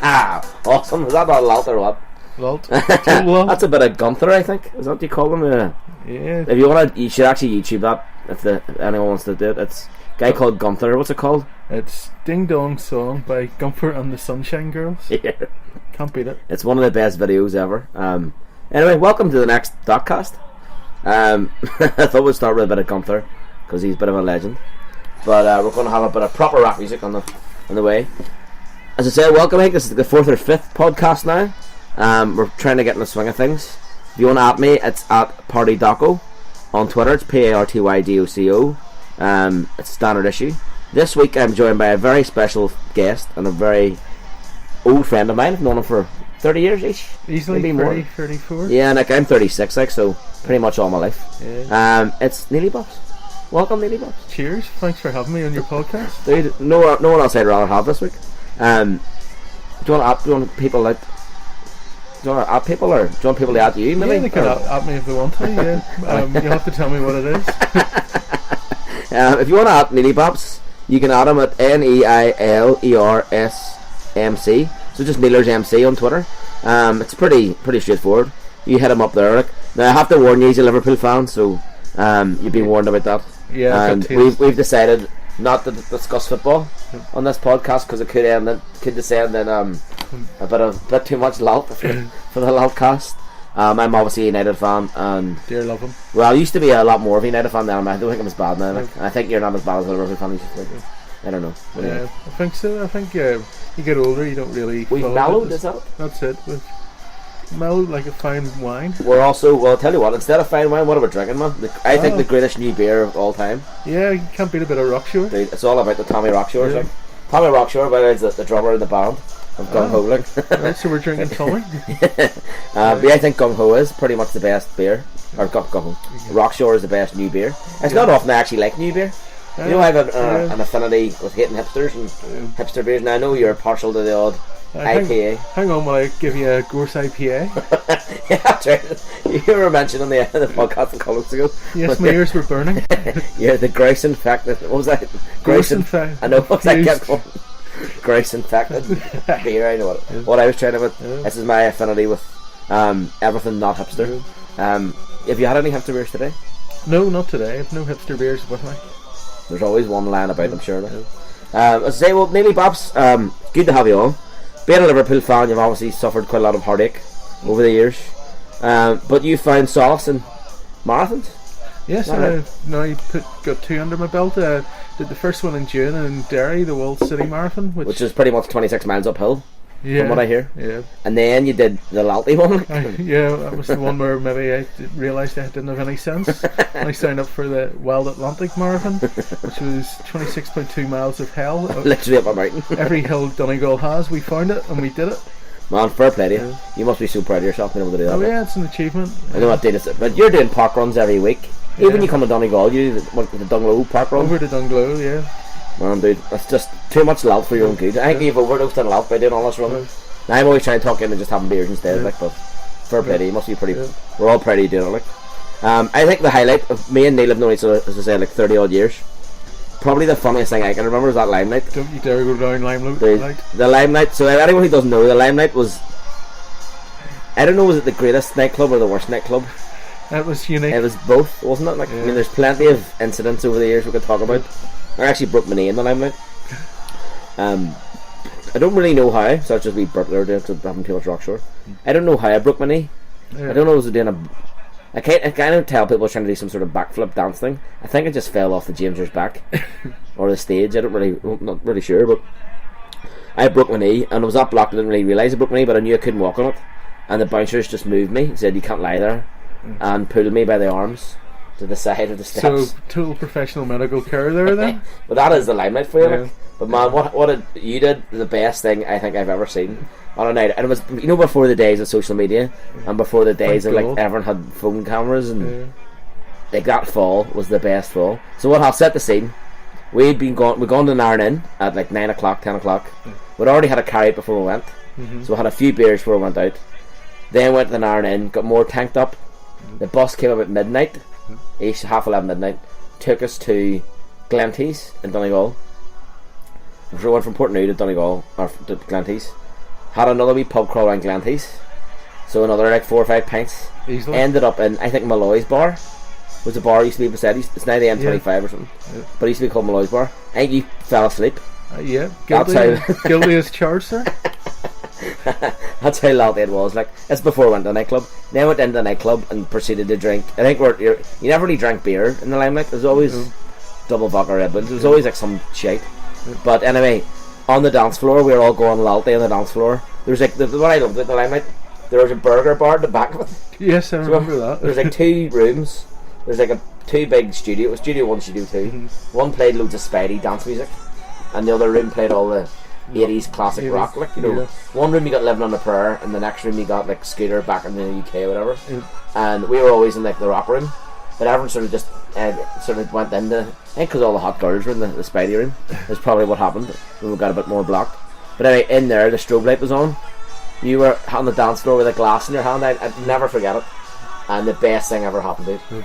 Awesome. Is that not lalt or what? Lalt. That's a bit of Gunther, I think. Is that what you call them? Yeah. If you want to, you should actually YouTube that if anyone wants to do it. It's a guy called Gunther. What's it called? It's Ding Dong Song by Gunther and the Sunshine Girls. Yeah. Can't beat it. It's one of the best videos ever. Anyway, welcome to the next Dotcast. I thought we'd start with a bit of Gunther because he's a bit of a legend. But we're going to have a bit of proper rap music on the way. As I said, welcome. I think this is the 4th or 5th podcast now. We're trying to get in the swing of things. If you want to at me, it's at PartyDoco on Twitter. It's PARTYDOCO. It's a standard issue. This week I'm joined by a very special guest and a very old friend of mine. I've known him for 30 years each. Easily maybe 30, more. 34. Yeah, like I'm 36, so pretty much all my life. Yeah. It's Neely Bobs. Welcome, Neely Bobs. Cheers. Thanks for having me on your podcast. Dude, no one else I'd rather have this week. Do you want people out? Do you want to at people, or do you want people to at you? Maybe? Yeah, they can at me if they want to. Yeah. You'll have to tell me what it is. If you want to at Neely Bobs, you can add him at NEILERSMC. So just Neilers MC on Twitter. It's pretty straightforward. You hit him up there. Like. Now I have to warn you, he's a Liverpool fan, so you've been warned about that. Yeah, and we've decided not to discuss football on this podcast because it could descend in a bit too much lalt for the Laltcast. I'm obviously a United fan, and dear love him. Well, I used to be a lot more of a United fan than I don't think I'm as bad now. Like. I think you're not as bad as a Liverpool fan. I don't know. Yeah, I think so. I think you get older, you don't really. We've mellowed, is that? That's it. We've mellowed like a fine wine. We're also, well, I'll tell you what, instead of fine wine, what are we drinking, man? I think the greatest new beer of all time. Yeah, you can't beat a bit of Rockshore. Dude, it's all about the Tommy Rockshore. Yeah. Like. Tommy Rockshore, by the way, is the drummer in the band of Gung Ho. Like. Right, so we're drinking Tommy. But yeah, I think Gung Ho is pretty much the best beer. Or Gung Ho. Rockshore is the best new beer. It's not often I actually like new beer. You know, I have an affinity with hating hipsters and hipster beers, and I know you're partial to the odd IPA. Hang on while I give you a Gorse IPA. Yeah, that's right. You were mentioned on the podcast a couple weeks ago. Yes, my ears were burning. Yeah, the grouse infected. What was that? Grouse infected. I know what that kept called. Grouse infected beer. I know what I was trying to with. This is my affinity with everything not hipster. Have you had any hipster beers today? No, not today. I've no hipster beers with me. There's always one line about them, surely. As I say, well, Neely Bobs, good to have you on. Being a Liverpool fan, you've obviously suffered quite a lot of heartache over the years. But you found solace in marathons? Yes, now you got 2 under my belt. Did the first one in June in Derry, the World City Marathon, which is pretty much 26 miles uphill. Yeah, from what I hear. Yeah. And then you did the lalty one. Yeah, that was the one where maybe I realised I didn't have any sense. I signed up for the Wild Atlantic Marathon, which was 26.2 miles of hell. Literally up a mountain. Every hill Donegal has, we found it and we did it. Man, fair play to you. You must be so proud of yourself being able to do that. Oh yeah, it's an achievement. I know what did it, but you're doing park runs every week. Even when you come to Donegal, you do the Donegal park run. Over to Donegal, yeah. Man, dude, that's just too much lalt for your own good. I think you've overdosed on lalt by doing all this running. Now, I'm always trying to talk in and just having beers instead, like, but fair play to you. Must be pretty. We're all proud of you doing it, like. I think the highlight of me and Neil have known each other, as I said, like 30 odd years. Probably the funniest thing I can remember is that Limelight. Don't you dare go down Limelight. The Limelight. So anyone who doesn't know, the Limelight was, I don't know, was it the greatest nightclub or the worst nightclub? It was unique. It was both, wasn't it? Like, I mean, there's plenty of incidents over the years we could talk about. I actually broke my knee in the Limelight. I don't really know how, so it's just we burp there because I'm having too much Rockshore. I don't know how I broke my knee. I don't know if I was doing I kind of tell people trying to do some sort of backflip dance thing. I think I just fell off the James's back or the stage. I'm not really sure, but I broke my knee and I was that blocked. I didn't really realise I broke my knee, but I knew I couldn't walk on it. And the bouncers just moved me and said, "You can't lie there," and pulled me by the arms to the side of the steps. So total professional medical care there then. But that is the Limelight for you. Like. But man, what you did the best thing I think I've ever seen on a night, and it was before the days of social media and before the days of like everyone had phone cameras and like that fall was the best fall. So what I'll set the scene. We'd gone to Nairn Inn at like 9 o'clock, 10 o'clock. We'd already had a carry before we went, so we had a few beers before we went out. Then went to the Nairn Inn, got more tanked up. The bus came up at midnight, 11:30 midnight, took us to Glentees in Donegal. We went from Portneuf to Donegal, or to Glentees. Had another wee pub crawl around Glenties. So another like 4 or 5 pints. Easily. Ended up in, I think, Malloy's bar. Was a bar used to be beside. It's now the M25 or something. Yeah. But it used to be called Malloy's bar. I think you fell asleep. Yeah, That's guilty as charged, sir. That's how loud it was. Like, that's before I went to the nightclub. Then I went into the nightclub and proceeded to drink. I think you never really drank beer in the Limelight. There's always double vodka Red Bull. There's always like some shite. But anyway, on the dance floor, we were all going lalt on the dance floor. There's like what I loved about the Limelight. There was a burger bar at the back of it. Yes, I remember that. There's like 2 rooms. There's like 2 big studio. Studio 1, Studio 2. One played loads of Spidey dance music, and the other room played all the 80s classic rock. Like, you know, one room you got Living on a Prayer, and the next room you got like Scooter back in the UK or whatever. And we were always in like the rock room, but everyone sort of just sort of went into. I think because all the hot girls were in the Spidey room. That's probably what happened when we got a bit more blocked. But anyway, in there the strobe light was on. You were on the dance floor with a glass in your hand. I'd never forget it. And the best thing ever happened, dude.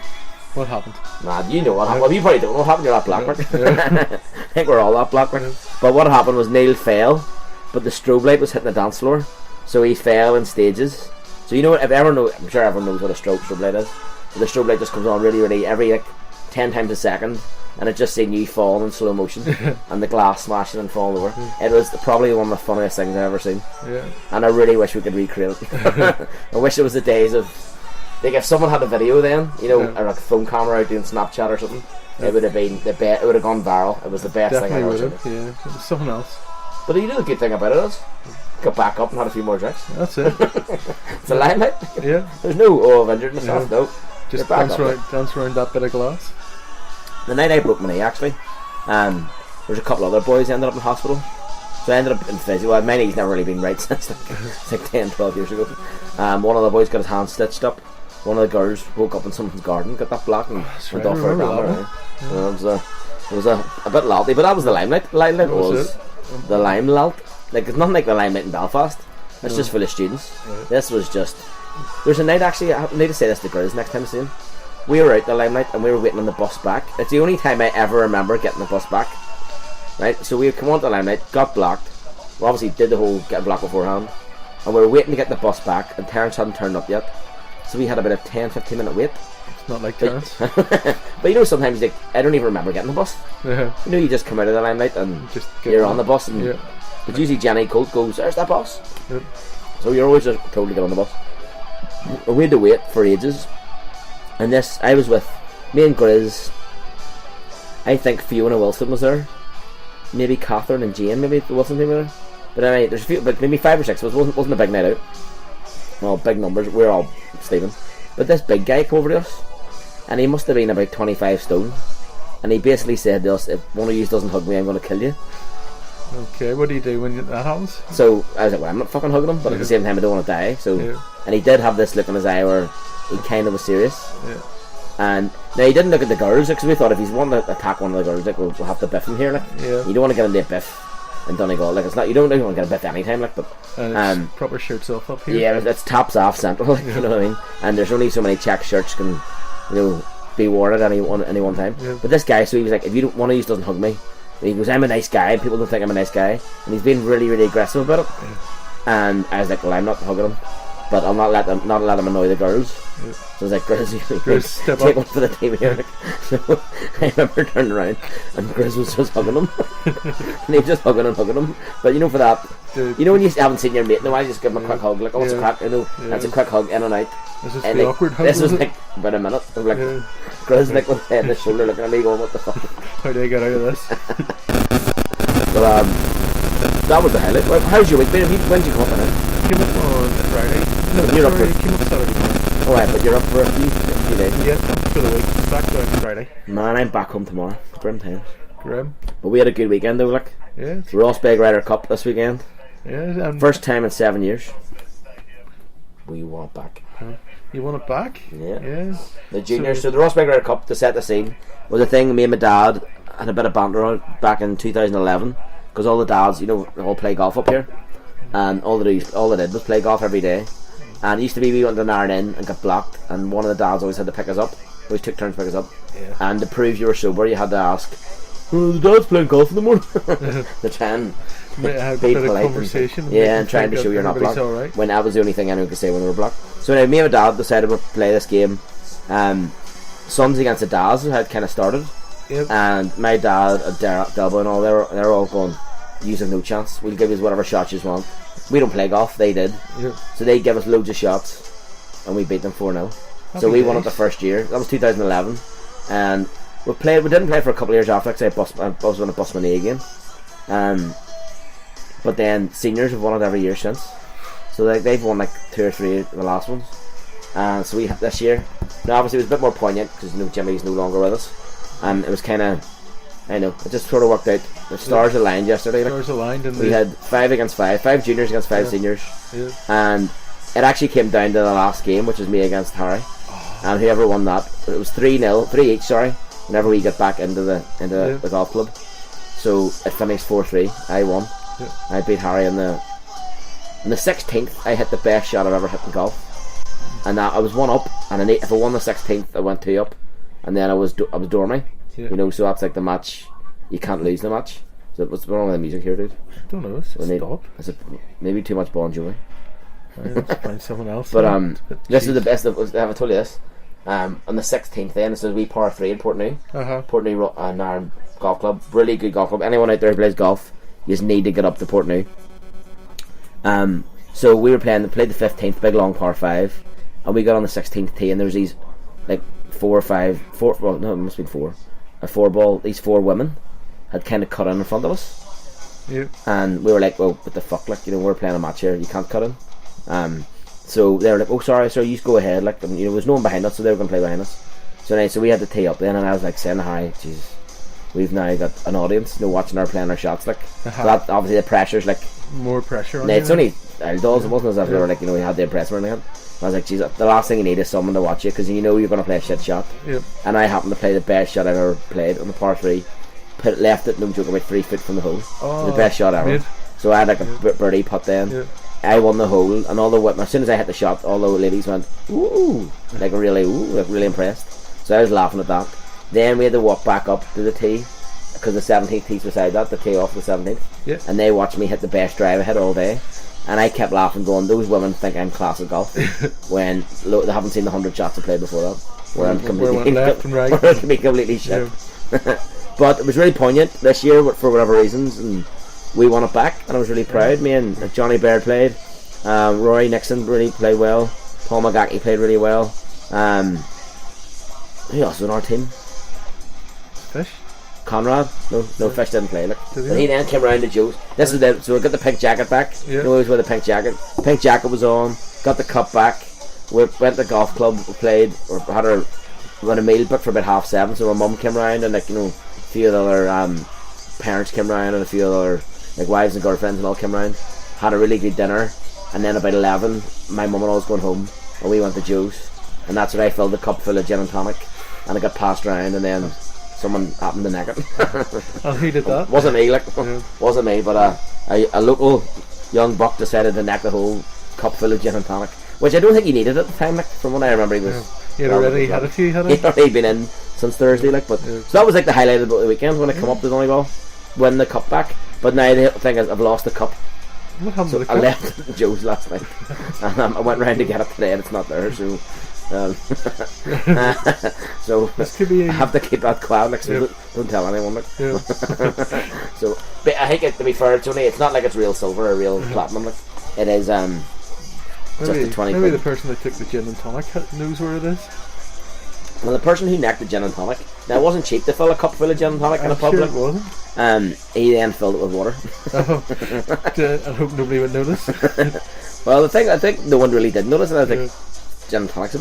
What happened? Man, you know what happened. Well, you probably don't know what happened. You're that black, Mark. I think we're all that black, Mark. But what happened was Neil fell, but the strobe light was hitting the dance floor, so he fell in stages. So you know what? I'm sure everyone knows what a strobe light is. So the strobe light just comes on really every like 10 times a second, and it just seen you fall in slow motion and the glass smashing and falling over. It was probably one of the funniest things I've ever seen. And I really wish we could recreate it. I wish it was the days of, like, if someone had a video then, you know, or like a phone camera out doing Snapchat or something, it would have been it would have gone viral. It was the best thing I've ever seen. Yeah, it was someone else. But you know the good thing about it is, got back up and had a few more drinks. That's it. It's a Limelight. Yeah. There's no I've injured myself. No. Just dance around that bit of glass. The night I broke my knee, actually, there's a couple other boys ended up in hospital. So I ended up in physio. Well, my knee's never really been right since like 10, 12 years ago. One of the boys got his hand stitched up. One of the girls woke up in someone's garden, got that block, and went off for a drama. It was a bit lalty, but that was the Limelight. The Limelight was the Lime Lalt. Like, it's nothing like the Limelight in Belfast. It's just full of students. This was just. There's a night, actually, I need to say this to Grizz next time I see him. We were out the Limelight and we were waiting on the bus back. It's the only time I ever remember getting the bus back. Right, so we come on to the Limelight, got blocked. We obviously did the whole get blocked beforehand, and we were waiting to get the bus back, and Terence hadn't turned up yet. So we had about a 10-15 minute wait. It's not like Terence. But you know, sometimes like, I don't even remember getting the bus. You know, you just come out of the Limelight and just you're on the bus, and but usually Jenny Colt goes, "There's that bus." So you're always just told to get on the bus. And we had to wait for ages. And this, I was with me and Grizz. I think Fiona Wilson was there. Maybe Catherine and Jane, maybe there wasn't there. But anyway, there's a few, but maybe 5 or 6. It wasn't a big night out. Well, big numbers. We were all sleeping. But this big guy came over to us, and he must have been about 25 stone. And he basically said to us, "If one of you doesn't hug me, I'm going to kill you." Okay, what do you do when that happens? So I was like, "Well, I'm not fucking hugging him," but at the same time, I don't want to die. So, and he did have this look in his eye where he kind of was serious. And now he didn't look at the girls, because we thought if he's wanting to attack one of the girls, like, we'll have to biff him here. Like, you don't want to get into a biff in Donegal. Like, it's not, you don't want to get a biff anytime. Like, but and proper shirts off up here. Yeah, it's tops off central. Like, you know what I mean. And there's only so many check shirts can, you know, be worn at any one time. But this guy, so he was like, if you don't, one of you doesn't hug me, he goes, "I'm a nice guy, and people don't think I'm a nice guy," and he's been really, really aggressive about it. And I was like, "Well, I'm not hugging him, but I'll not let him annoy the girls." So I was like, "Grizz, take one for the team here." So I remember turning around, and Grizz was just hugging him, and he was just hugging him. But you know, for that, you know, when you haven't seen your mate, no, I just give him a quick hug, like, "Oh, what's a crack?" You know, that's a quick hug in and out. This is the awkward hug. This was like about a minute. I was like, Grizz like with head and his shoulder looking at me, going, "What the fuck? How do I get out of this?" But that was the highlight. Well, how's your week been? When did you come up in it? Came up on Friday. No, you're up for came up Saturday morning. Oh, right, but you're up for a few days. Yeah, for the week. Back to Friday. Man, I'm back home tomorrow. Grim times. Grim. But we had a good weekend though, like. Yeah. The rosbeg Ryder Cup this weekend. Yeah. First time in 7 years. We want it back. You want it back? Yeah. The juniors. So the rosbeg Ryder Cup, to set the scene, was a thing me and my dad had a bit of banter on back in 2011, because all the dads, you know, all play golf up here, and all they did was play golf every day. And it used to be we went to an iron in and got blocked, and one of the dads always had to pick us up. Always took turns to pick us up. And to prove you were sober, you had to ask "Oh, the dad's playing golf in the morning." They're trying Had a be bit of polite conversation. and trying to show you're not blocked. Right. When that was the only thing anyone could say when they were blocked. So anyway, me and my dad decided we'd play this game. Sons against the dads is how it kind of started. Yep. And my dad and Delbo and all, they're all going, "You have no chance. We'll give you whatever shots you want." We don't play golf, they did. Yep. So they gave us loads of shots and we beat them 4-0. So we won it the first year. That was 2011. And we didn't play for a couple of years after, because I was going to bust my knee again. But then seniors have won it every year since. So they've won like 2 or 3 of the last ones. And so we this year, now obviously it was a bit more poignant because Jimmy's no longer with us. And it was kind of, I know, it just sort of worked out. The stars aligned yesterday. Stars aligned, and we had 5 against 5, 5 juniors against 5 seniors. Yeah. And it actually came down to the last game, which was me against Harry. And whoever won that, it was 3-0, 3 each, sorry, whenever we got back into the golf club. So it finished 4-3. I won. Yeah. I beat Harry in the 16th. I hit the best shot I've ever hit in golf. And I was 1 up, and if I won the 16th, I went 2 up. And then I was dormy. Yeah. So that's like the match. You can't lose the match. So what's wrong with the music here, dude? I don't know. It's stop. Is it maybe too much Bon Jovi? Let's find someone else. But this is the best. Have I told you this? On the 16th, then this is we par 3 in Portneuf. Portneuf Nairn Golf Club, really good golf club. Anyone out there who plays golf, you just need to get up to Portneuf. So we were played the 15th, big long par 5, and we got on the 16th tee, and there was these like 4 or 5, well no, it must have been 4, a 4 ball. These 4 women had kind of cut in front of us. Yep. And we were like, well, what the fuck, like, we're playing a match here, you can't cut in. So they were like, oh sorry, you just go ahead, like, and, there was no one behind us, so they were going to play behind us. So we had to tee up then, and I was like saying, "Hi, Jesus, we've now got an audience, watching our playing our shots, like." So that, obviously the pressure's like more pressure on it's only dolls. It wasn't as if we were like, we had the impress or anything. I was like, "Jesus, the last thing you need is someone to watch you, because you're going to play a shit shot." Yep. And I happened to play the best shot I've ever played on the par 3. Left it, no joke, about 3 feet from the hole. Oh, the best shot ever. Mid. So I had like a birdie putt then. Yep. I won the hole, and all the women, as soon as I hit the shot, all the ladies went, "Ooh," like really impressed. So I was laughing at that. Then we had to walk back up to the tee, because the 17th tee's beside that, the tee off the 17th. Yeah. And they watched me hit the best drive I hit all day. And I kept laughing, going, "Those women think I'm class at golf," when they haven't seen the 100 shots I played before that. Where I'm completely left and right. Where I can be completely shit. Yeah. But it was really poignant this year for whatever reasons, and we won it back, and I was really proud. Me and Johnny Baird played. Rory Nixon really played well. Paul McGackie played really well. Who else was on our team? Fish? Conrad? No, Fish didn't play. Did he then came around to Joe's. This is so we got the pink jacket back. Yeah. He was with the pink jacket. Pink jacket was on. Got the cup back. We went to the golf club. We played, or had a meal booked for about 7:30. So my mum came around, and a few of the other parents came around, and a few other wives and girlfriends and all came around. Had a really good dinner, and then about 11, my mum and I was going home, and we went to Joe's, and that's when I filled the cup full of gin and tonic, and I got passed around, and then someone happened to neck it. And who did that? Wasn't me, wasn't me, but a local young buck decided to neck the whole cup full of gin and tonic, which I don't think he needed at the time. From what I remember, he was. He had already had a few, had he? He'd already been in since Thursday, but so that was the highlight of the weekend when I come up to Donegal, win the cup back. But now the thing is, I've lost the cup. What happened to the cup? I left Joe's last night, and I went round to get it today, and it's not there. So, so I have to keep that quiet. So don't tell anyone. So, but I think to be fair, it's not like it's real silver or real platinum. It is just a 20. Maybe the person that took the gin and tonic knows where it is. Well, the person who necked the gin and tonic, now it wasn't cheap to fill a cup full of gin and tonic in a public. Sure it wasn't. He then filled it with water. I hope nobody would notice. Well, I think no one really did notice, and I think gin and tonic's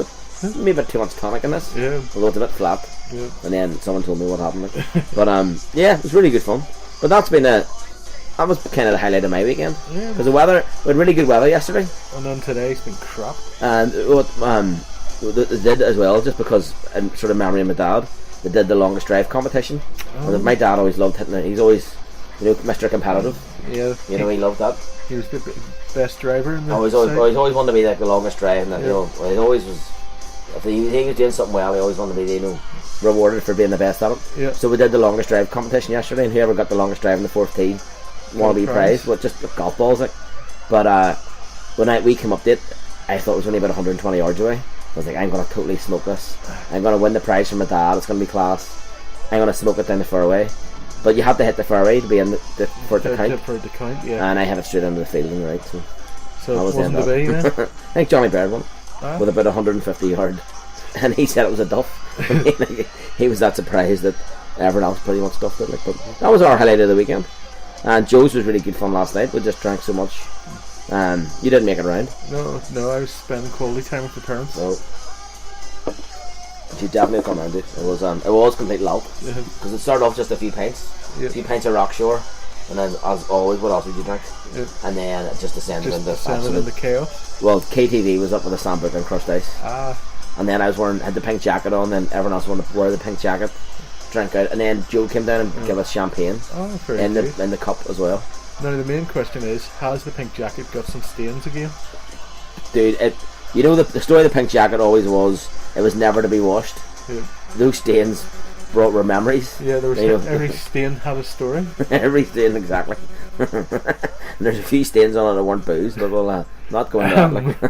maybe a bit too much tonic in this. Yeah. Although it's a bit flat. Yeah. And then someone told me what happened. But it was really good fun. But that was kind of the highlight of my weekend. Yeah. Because we had really good weather yesterday. And then today's been crap. And they did as well, just because, in sort of memory of my dad, they did the longest drive competition. Oh. My dad always loved hitting it. He's always, Mr. Competitive. Yeah. He loved that. He was the best driver in the always wanted to be the longest drive, and he always was if he was doing something well, he always wanted to be, you know, rewarded for being the best at it. Yeah. So we did the longest drive competition yesterday, and whoever got the longest drive in the fourth tee won a wee prize, with just golf balls, like. But when we came up to it, I thought it was only about 120 yards away. I was like, I'm gonna totally smoke this. I'm gonna win the prize from my dad. It's gonna be class. I'm gonna smoke it down the fairway. But you have to hit the fairway to be in for it to count. For it to count, yeah. And I hit it straight into the field on the right. So it wasn't to be, yeah. I think Johnny Baird won with about 150 yard, and he said it was a duff. I mean, he was that surprised that everyone else pretty much duffed it. Like, but that was our highlight of the weekend. And Joe's was really good fun last night. We just drank so much. You didn't make it around. No, I was spending quality time with the parents. So you definitely come around it. It was complete lalt because it started off just a few pints, a few pints of Rockshore, and then as always, what else did you drink? And then it just descended into chaos. Well, KTV was up with a sandbook and crushed ice. And then I had the pink jacket on, and everyone else wanted to wear the pink jacket, drank out, and then Joe came down and gave us champagne in the cup as well. Now the main question is, has the pink jacket got some stains again? Dude, the story of the pink jacket always was, it was never to be washed. Yeah. Those stains were memories. Yeah, there was every stain had a story. Every stain, exactly. There's a few stains on it that weren't booze, but we'll not go into that. Like.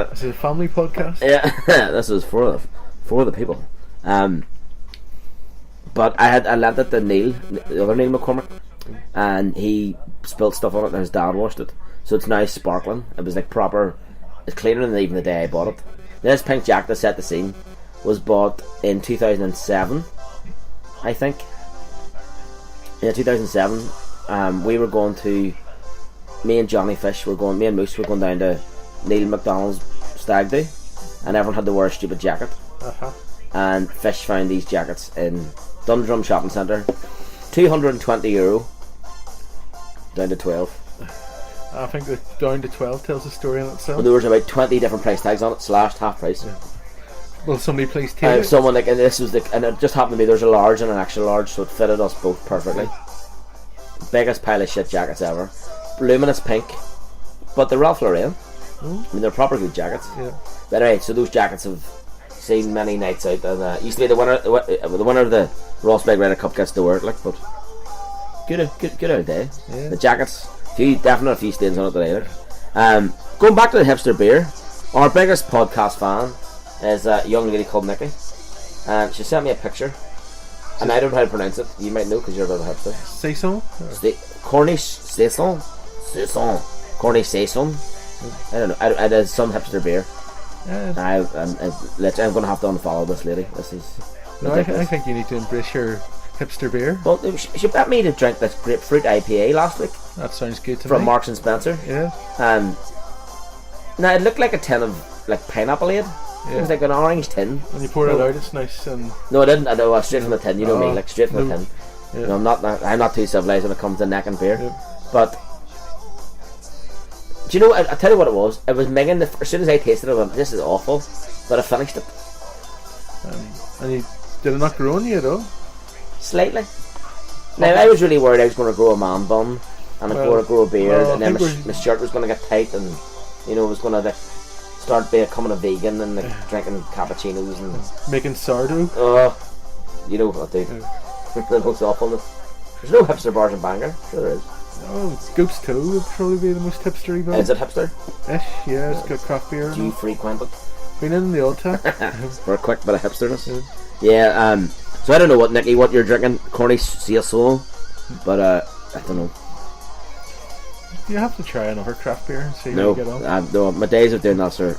This is a family podcast. Yeah, this is for the people. But I lent it to Neil, the other Neil McCormick, and he spilled stuff on it and his dad washed it, so it's now sparkling. It was like proper. It's cleaner than even the day I bought it. This pink jacket that set the scene was bought in 2007, I think. Yeah, 2007. We were going to, me and Moose were going down to Neil McDonald's stag do, and everyone had to wear a stupid jacket. And Fish found these jackets in Dundrum Shopping Centre, €220 down to 12. I think the down to 12 tells a story in itself. Well, there was about 20 different price tags on it, slashed half price. Yeah. Will somebody please take it? Someone and it just happened to be there's a large and an extra large, so it fitted us both perfectly. Biggest pile of shit jackets ever, luminous pink, but they're Ralph Lauren. I mean, they're proper good jackets. Yeah. But anyway, so those jackets have seen many nights out, and used to be the winner of the Rosbeg Ryder Cup gets to wear it, like, but good out day. Yeah. The jackets. Definitely a few stains on it today. Going back to the hipster beer, our biggest podcast fan is a young lady called Nikki, and she sent me a picture, and I don't know how to pronounce it. You might know because you're a bit of a hipster. Saison? Cornish Saison? Cornish Saison? I don't know. It is some hipster beer. Yeah. I'm going to have to unfollow this lady. This is. No, I think you need to embrace your hipster beer. Well, she bet me to drink this grapefruit IPA last week. That sounds good to me. From Marks and Spencer. Yeah. Now it looked like a tin of like pineapple-ade. Yeah. It was like an orange tin. When you pour it out, it's nice and. No, I didn't. I know, straight from the tin. You know me, like straight from the tin. Yeah. No, I'm not too civilized when it comes to neck and beer. Yeah. But do you know? I tell you what it was. It was minging. As soon as I tasted it, I went, "This is awful," but I finished it. And did it not grow on you at all? Slightly. Now I was really worried I was going to grow a man bun and I was going to grow a beard, and then my shirt was going to get tight, and was going to start becoming a vegan and drinking cappuccinos and making sourdough. You know what I do. The most awfulness. There's no hipster bars in Bangor. Sure there is. Oh, Goat's Toe would probably be the most hipstery bar. Is it hipster? Ish, yeah, it's got craft beer. Do you frequent it? Been in the old time. For a quick bit of hipsterness. Yeah. So I don't know what you're drinking, Cornish Saison, but I don't know. You have to try another craft beer and see how you get on. No, my days of doing that are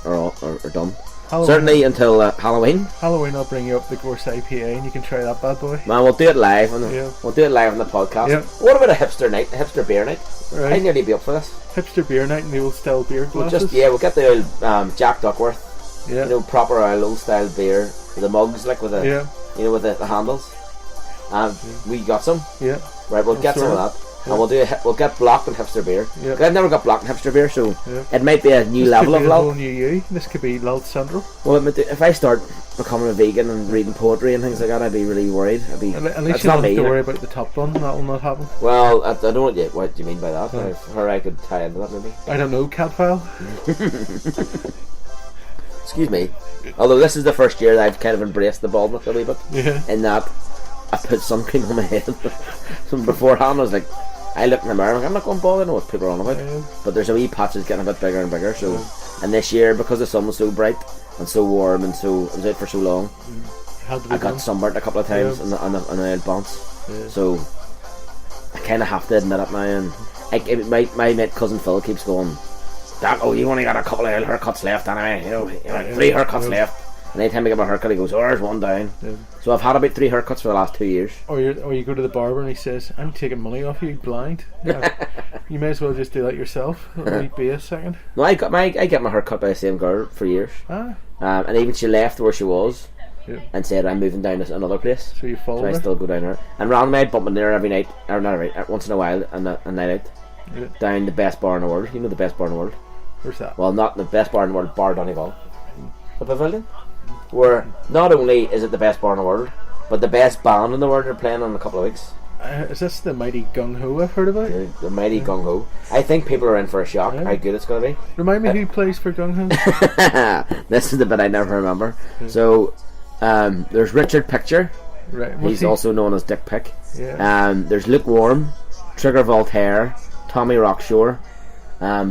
done. Halloween. Certainly until Halloween. Halloween, I'll bring you up the Gorse IPA and you can try that bad boy. Man, we'll do it live on the podcast. Yeah. What about a hipster night, a hipster beer night? Right. I'd nearly be up for this. Hipster beer night in the old style beer glasses. We'll get the old Jack Duckworth. Yeah. Proper old style beer. The mugs with the with the handles. We got some. Yeah. Right, we'll get some of that. Yeah. And we'll get blocked and hipster beer. Yeah. I've never got blocked and hipster beer, so it might be a new level of lalt. This could be lalt central. Well, if I start becoming a vegan and reading poetry and things like that, I'd be really worried. At least you don't have to worry about the top bun. That will not happen. Well, I don't know what do you mean by that. Or I could tie into that maybe. I don't know, Catfile. excuse me. Although this is the first year that I've kind of embraced the baldness a wee bit. Yeah. In that I put sun cream on my head. So beforehand I was like, I look in the mirror, I'm not going bald, I know what people are on about. Yeah. But there's a wee patch that's getting a bit bigger and bigger. So, and this year, because the sun was so bright and so warm and so I was out for so long, I got sunburnt a couple of times on the old bounce. Yeah. So I kind of have to admit it now. And my mate cousin Phil keeps going, Dad, you only got a couple of haircuts left anyway. You know 3 haircuts left. And anytime I get my haircut, he goes, there's one down. Yeah. So I've had about 3 haircuts for the last 2 years. Or you go to the barber and he says, I'm taking money off you, blind. Yeah. You may as well just do that yourself. Let me be a second. No, I get my hair cut by the same girl for years. And even she left where she was and said, I'm moving down to another place. So you follow her? I still go down there. And randomly I bump in there every night, or not every, once in a while, a night out. Yeah. Down the best bar in the world. You know the best bar in the world? Where's that? Well, not the best bar in the world, Bar Donegal. The Pavilion. Where not only is it the best bar in the world, but the best band in the world are playing in a couple of weeks. Is this the Mighty Gung Ho I've heard about? The Mighty Gung Ho. I think people are in for a shock how good it's going to be. Remind me who plays for Gung Ho? This is the bit I never remember. So there's Richard Picture. Right. He's also known as Dick Pick. Yeah. There's Lukewarm, Trigger Voltaire, Tommy Rockshore,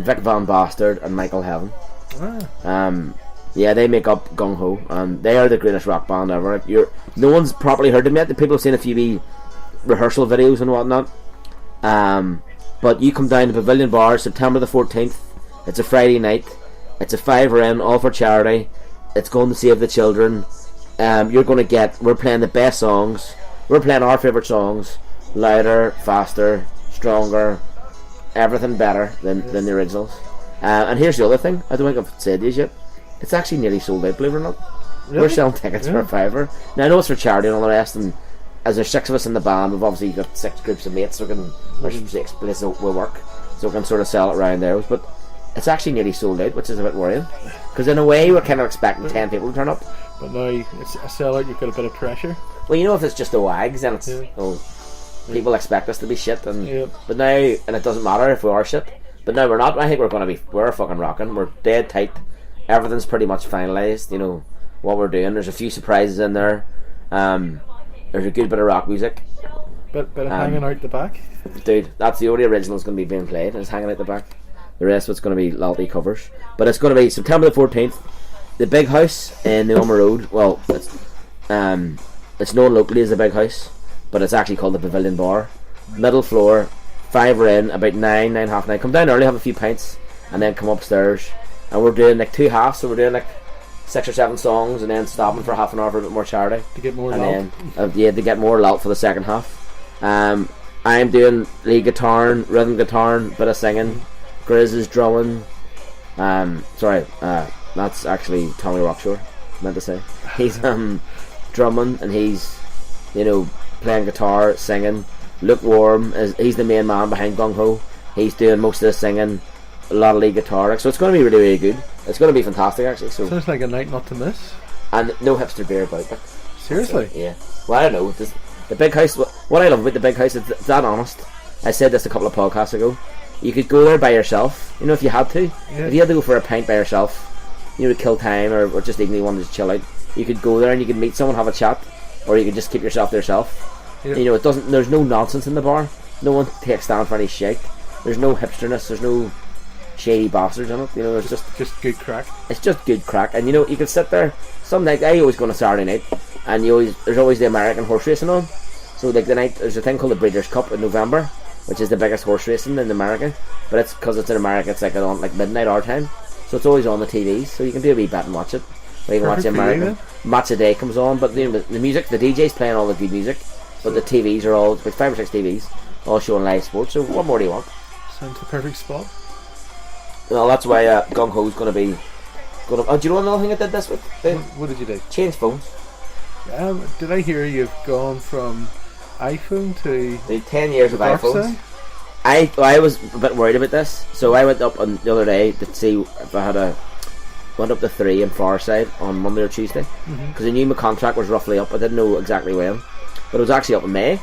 Vic Van Bastard, and Michael Heaven. Yeah, they make up Gung Ho, and they are the greatest rock band ever. No one's properly heard them yet. The people have seen a few wee rehearsal videos and whatnot. But you come down to Pavilion Bar, September the 14th. It's a Friday night. It's a £5 in, all for charity. It's going to save the children. We're playing the best songs. We're playing our favourite songs. Louder, faster, stronger, everything better than the originals. And here's the other thing. I don't think I've said this yet. It's actually nearly sold out, believe it or not. Really? We're selling tickets for a £5. Now I know it's for charity and all the rest, and as there's 6 of us in the band, we've obviously got 6 groups of mates, so there's 6 places we work, so we can sort of sell it around there. But it's actually nearly sold out, which is a bit worrying, because in a way we're kind of expecting 10 people to turn up. But now it's a sellout, you've got a bit of pressure. Well, you know, if it's just the wags, then it's people expect us to be shit, but now, and it doesn't matter if we are shit. But now we're not. I think we're fucking rocking. We're dead tight. Everything's pretty much finalised. You know what we're doing. There's a few surprises in there. There's a good bit of rock music. Bit of hanging out the back. Dude, that's the only original that's going to be being played. It's hanging out the back. The rest of it's going to be lalty covers. But it's going to be September the 14th. The Big House in the Ulmer Road. Well, it's known locally as the Big House, but it's actually called the Pavilion Bar. Middle floor, £5 in, about 9, half 9. Come down early, have a few pints, and then come upstairs. And we're doing like 2 halves, so we're doing like 6 or 7 songs, and then stopping for half an hour for a bit more charity. To get more lalt. And then, to get more lalt for the second half. I'm doing lead guitar, rhythm guitar, bit of singing. Grizz is drumming. That's actually Tommy Rockshore, meant to say. He's drumming, and he's, playing guitar, singing. Lukewarm, he's the main man behind Gung Ho. He's doing most of the singing, a lot of lead guitar. So it's going to be really, really good. It's going to be fantastic, actually. So sounds like a night not to miss. And no hipster beer about it. Seriously? So, yeah. Well, I don't know. The Big House, what I love about the Big House is it's that honest. I said this a couple of podcasts ago. You could go there by yourself, if you had to. Yeah. If you had to go for a pint by yourself, to kill time, or just even you wanted to chill out, you could go there and you could meet someone, have a chat, or you could just keep yourself to yourself. Yeah. There's no nonsense in the bar. No one takes stand for any shit. There's no hipsterness. There's no shady bastards in it. There's just good crack. It's just good crack, and you can sit there. Some night I always go on a Saturday night, and there's always the American horse racing on. So like the night there's a thing called the Breeders' Cup in November, which is the biggest horse racing in America. But it's because it's in America. It's like on like midnight our time, so it's always on the TVs. So you can do a wee bet and watch it. Or you can watch the American match a day comes on. But the music, the DJ's playing all the good music. But the TVs are all, like 5 or 6 TVs, all showing live sports. So what more do you want? Sounds the perfect spot. Well, that's why Gung Ho's going to be... Oh, do you know another thing I did this with? What did you do? Change phones. Did I hear you've gone from iPhone to... 10 years of iPhones. I was a bit worried about this. So I went up on the other day to see if I went up to 3 in Farside on Monday or Tuesday. Because I knew my contract was roughly up. I didn't know exactly when. But it was actually up in May,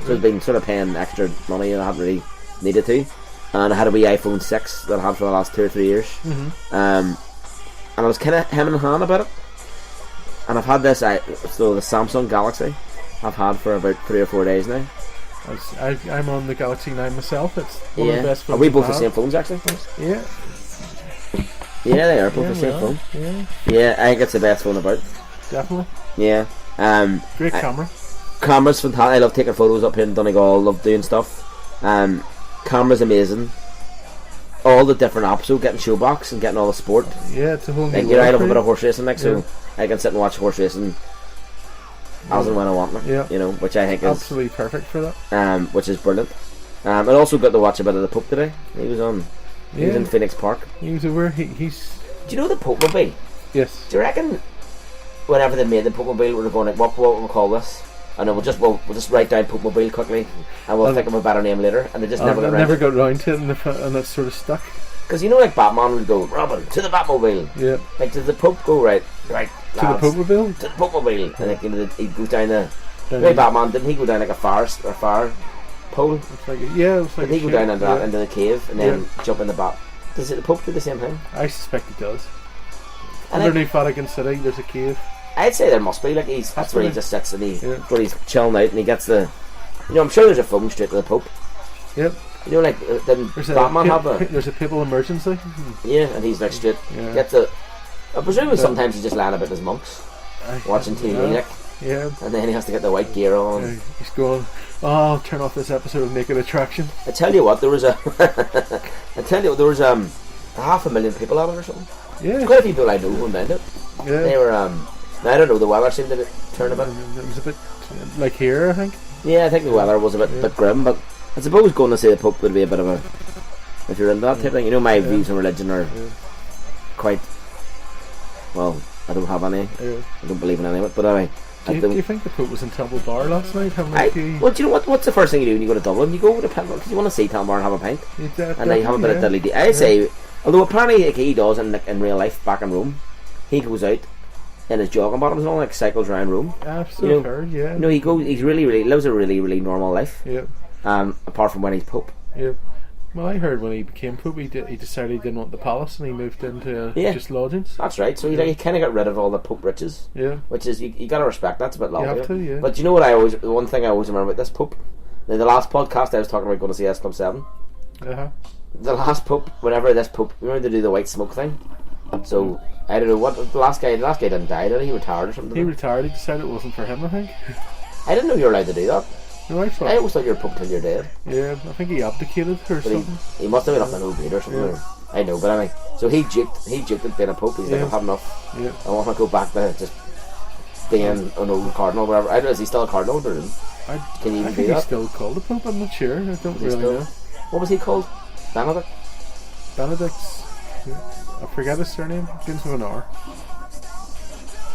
so I've been sort of paying extra money and I hadn't really needed to. And I had a wee iPhone 6 that I had for the last 2 or 3 years. and I was kind of hem and hand about it. And I've had this, so the Samsung Galaxy, I've had for about 3 or 4 days now. I'm on the Galaxy 9 myself. It's one of the best phones. Are we both the same phones actually? Yeah. Yeah, they are both the same phone. Yeah, I think it's the best phone about. Definitely. Yeah. Great camera. Camera's fantastic. I love taking photos up here in Donegal. Love doing stuff. Camera's amazing. All the different apps, so getting Showbox and getting all the sport. Yeah, it's a whole new. I love a bit of horse racing, like, so I can sit and watch horse racing as and when I want, like, you know, which I think is absolutely perfect for that. Which is brilliant. I also got to watch a bit of the Pope today. He was on. He was in Phoenix Park. He was over. He's. Do you know the Pope Mobile? Yes. Do you reckon whenever they made the Pope Mobile, we're going like, what will we call this? And we'll just write down Pope Mobile quickly, and we'll think of a better name later. And they just never got round to it, and that's sort of stuck. Because you know, like Batman would go, Robin, to the Batmobile. Yeah. Like, does the Pope go right, lads, to the Pope Mobile? To the Pope Mobile. And like, you know, he'd go down the. Maybe Batman, didn't he go down like a fire pole? It's like didn't he go down into the cave and then jump in the bat? Does the Pope do the same thing? I suspect he does. Underneath Vatican City, there's a cave. I'd say there must be, like, that's where he just sits and where he's chilling out and he gets the, you know, I'm sure there's a phone straight to the Pope. Yep. You know, like, didn't Batman have a... There's a papal emergency. Yeah, and he's like straight, gets the... I presume sometimes he's just lying about his monks, watching TV, like. Yeah. And then he has to get the white gear on. He's going, I'll turn off this episode of Naked Attraction. I tell you what, there was a... there was 500,000 people at it or something. Yeah. There's quite a few people I know who went down it. Yeah. They were, I don't know, the weather seemed to turn a bit. It was a bit like here, I think. Yeah, I think the weather was a bit grim, but I suppose going to see the Pope would be a bit of a, if you're into that type of thing. You know, my views on religion are quite, well, I don't have any. I don't believe in any of it, but anyway. Do you think the Pope was in Temple Bar last night? Well, do you know what's the first thing you do when you go to Dublin? You go to Temple, because you want to see Temple Bar and have a pint. And then you have a bit of diddly-dee. I'd say, although apparently like, he does in real life back in Rome, he goes out in his jogging bottoms and all, like, cycles around Rome. Absolutely, you know, he really lives a really normal life. Yeah. Apart from when he's Pope. Yeah. Well, I heard when he became Pope, he decided he didn't want the palace and he moved into just lodgings. That's right. So he kind of got rid of all the Pope riches. Yeah. Which is you got to respect. That's a bit lovely. You have to, yeah. But you know what the one thing I always remember about this Pope. Now, the last podcast I was talking about going to see S Club 7. The last Pope, whenever this Pope, remember they do the white smoke thing. So I don't know what the last guy didn't die, did he? He retired or something. He retired. He decided it wasn't for him, I think. I didn't know you were allowed to do that. No, I always thought you were Pope till you're dead. Yeah, I think he abdicated or something. He must have been up in Old or something. Yeah. I know, but anyway. So he juked at being a Pope. He's like, I've had enough. Yeah. I want to go back to just being an old cardinal, whatever. I don't know, is he still a cardinal? Can you even do that? He's still called a Pope. I'm not sure. I don't really know. What was he called? Benedict? Benedict's. I forget his surname. Begins with an R.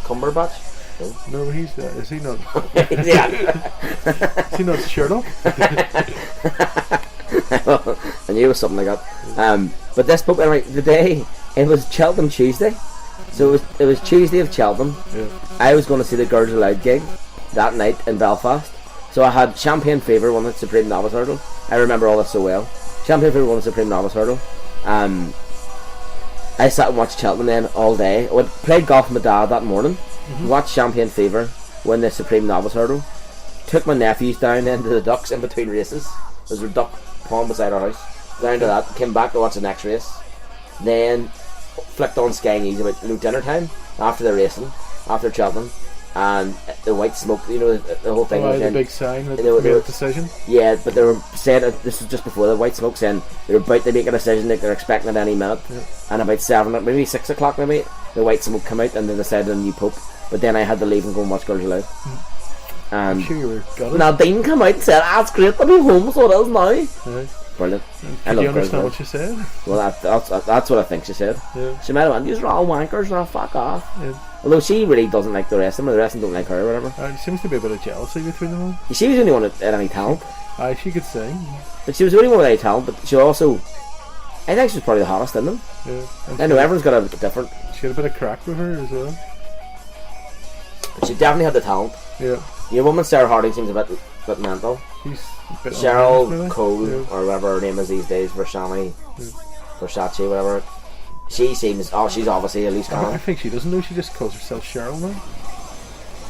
Cumberbatch? No, he's is he not? Yeah. Is he not Sherlock? I knew it was something like that. But this Pope, anyway, the day it was Cheltenham Tuesday, so it was Tuesday of Cheltenham. Yeah. I was going to see the Girls Aloud gig that night in Belfast, so I had Champagne Fever won the Supreme Novice Hurdle. I remember all this so well. Champagne Fever won the Supreme Novice Hurdle. I sat and watched Cheltenham then all day. I played golf with my dad that morning. Watched Champagne Fever win the Supreme Novice Hurdle. Took my nephews down into the ducks in between races. There's a duck pond beside our house. Down to that, came back to watch the next race. Then flicked on Sky News about dinner time after the racing, after Cheltenham, and the white smoke. You know the whole thing. The big sign that they made a decision. Yeah, but they were saying this was just before the white smoke, saying they were about to make a decision that they're expecting at any minute. Yeah. And about 7, maybe 6 o'clock, maybe the white smoke came out and they decided on a new Pope. But then I had to leave and go and watch Girls Aloud. And I'm sure you were gutted. Nadine came out and said, it's great to be home, so it is now. Yeah. Brilliant. Did you understand what she said? Well, that's what I think she said. Yeah. She might have went, these are all wankers, now fuck off. Yeah. Although she really doesn't like the rest of them, or the rest of them don't like her or whatever. There seems to be a bit of jealousy between them all. She was the only one that had any talent. She could sing. But she was the only one with any talent, but she also, I think she was probably the hottest in them. Yeah. I know everyone's got a different. She had a bit of crack with her as well. She definitely had the talent. Yeah. Your woman Sarah Harding seems a bit mental. She's a bit Cheryl Cole, or whatever her name is these days, Versace, whatever. she seems. Oh, she's obviously a loose I cannon. think she doesn't know. She just calls herself Cheryl now.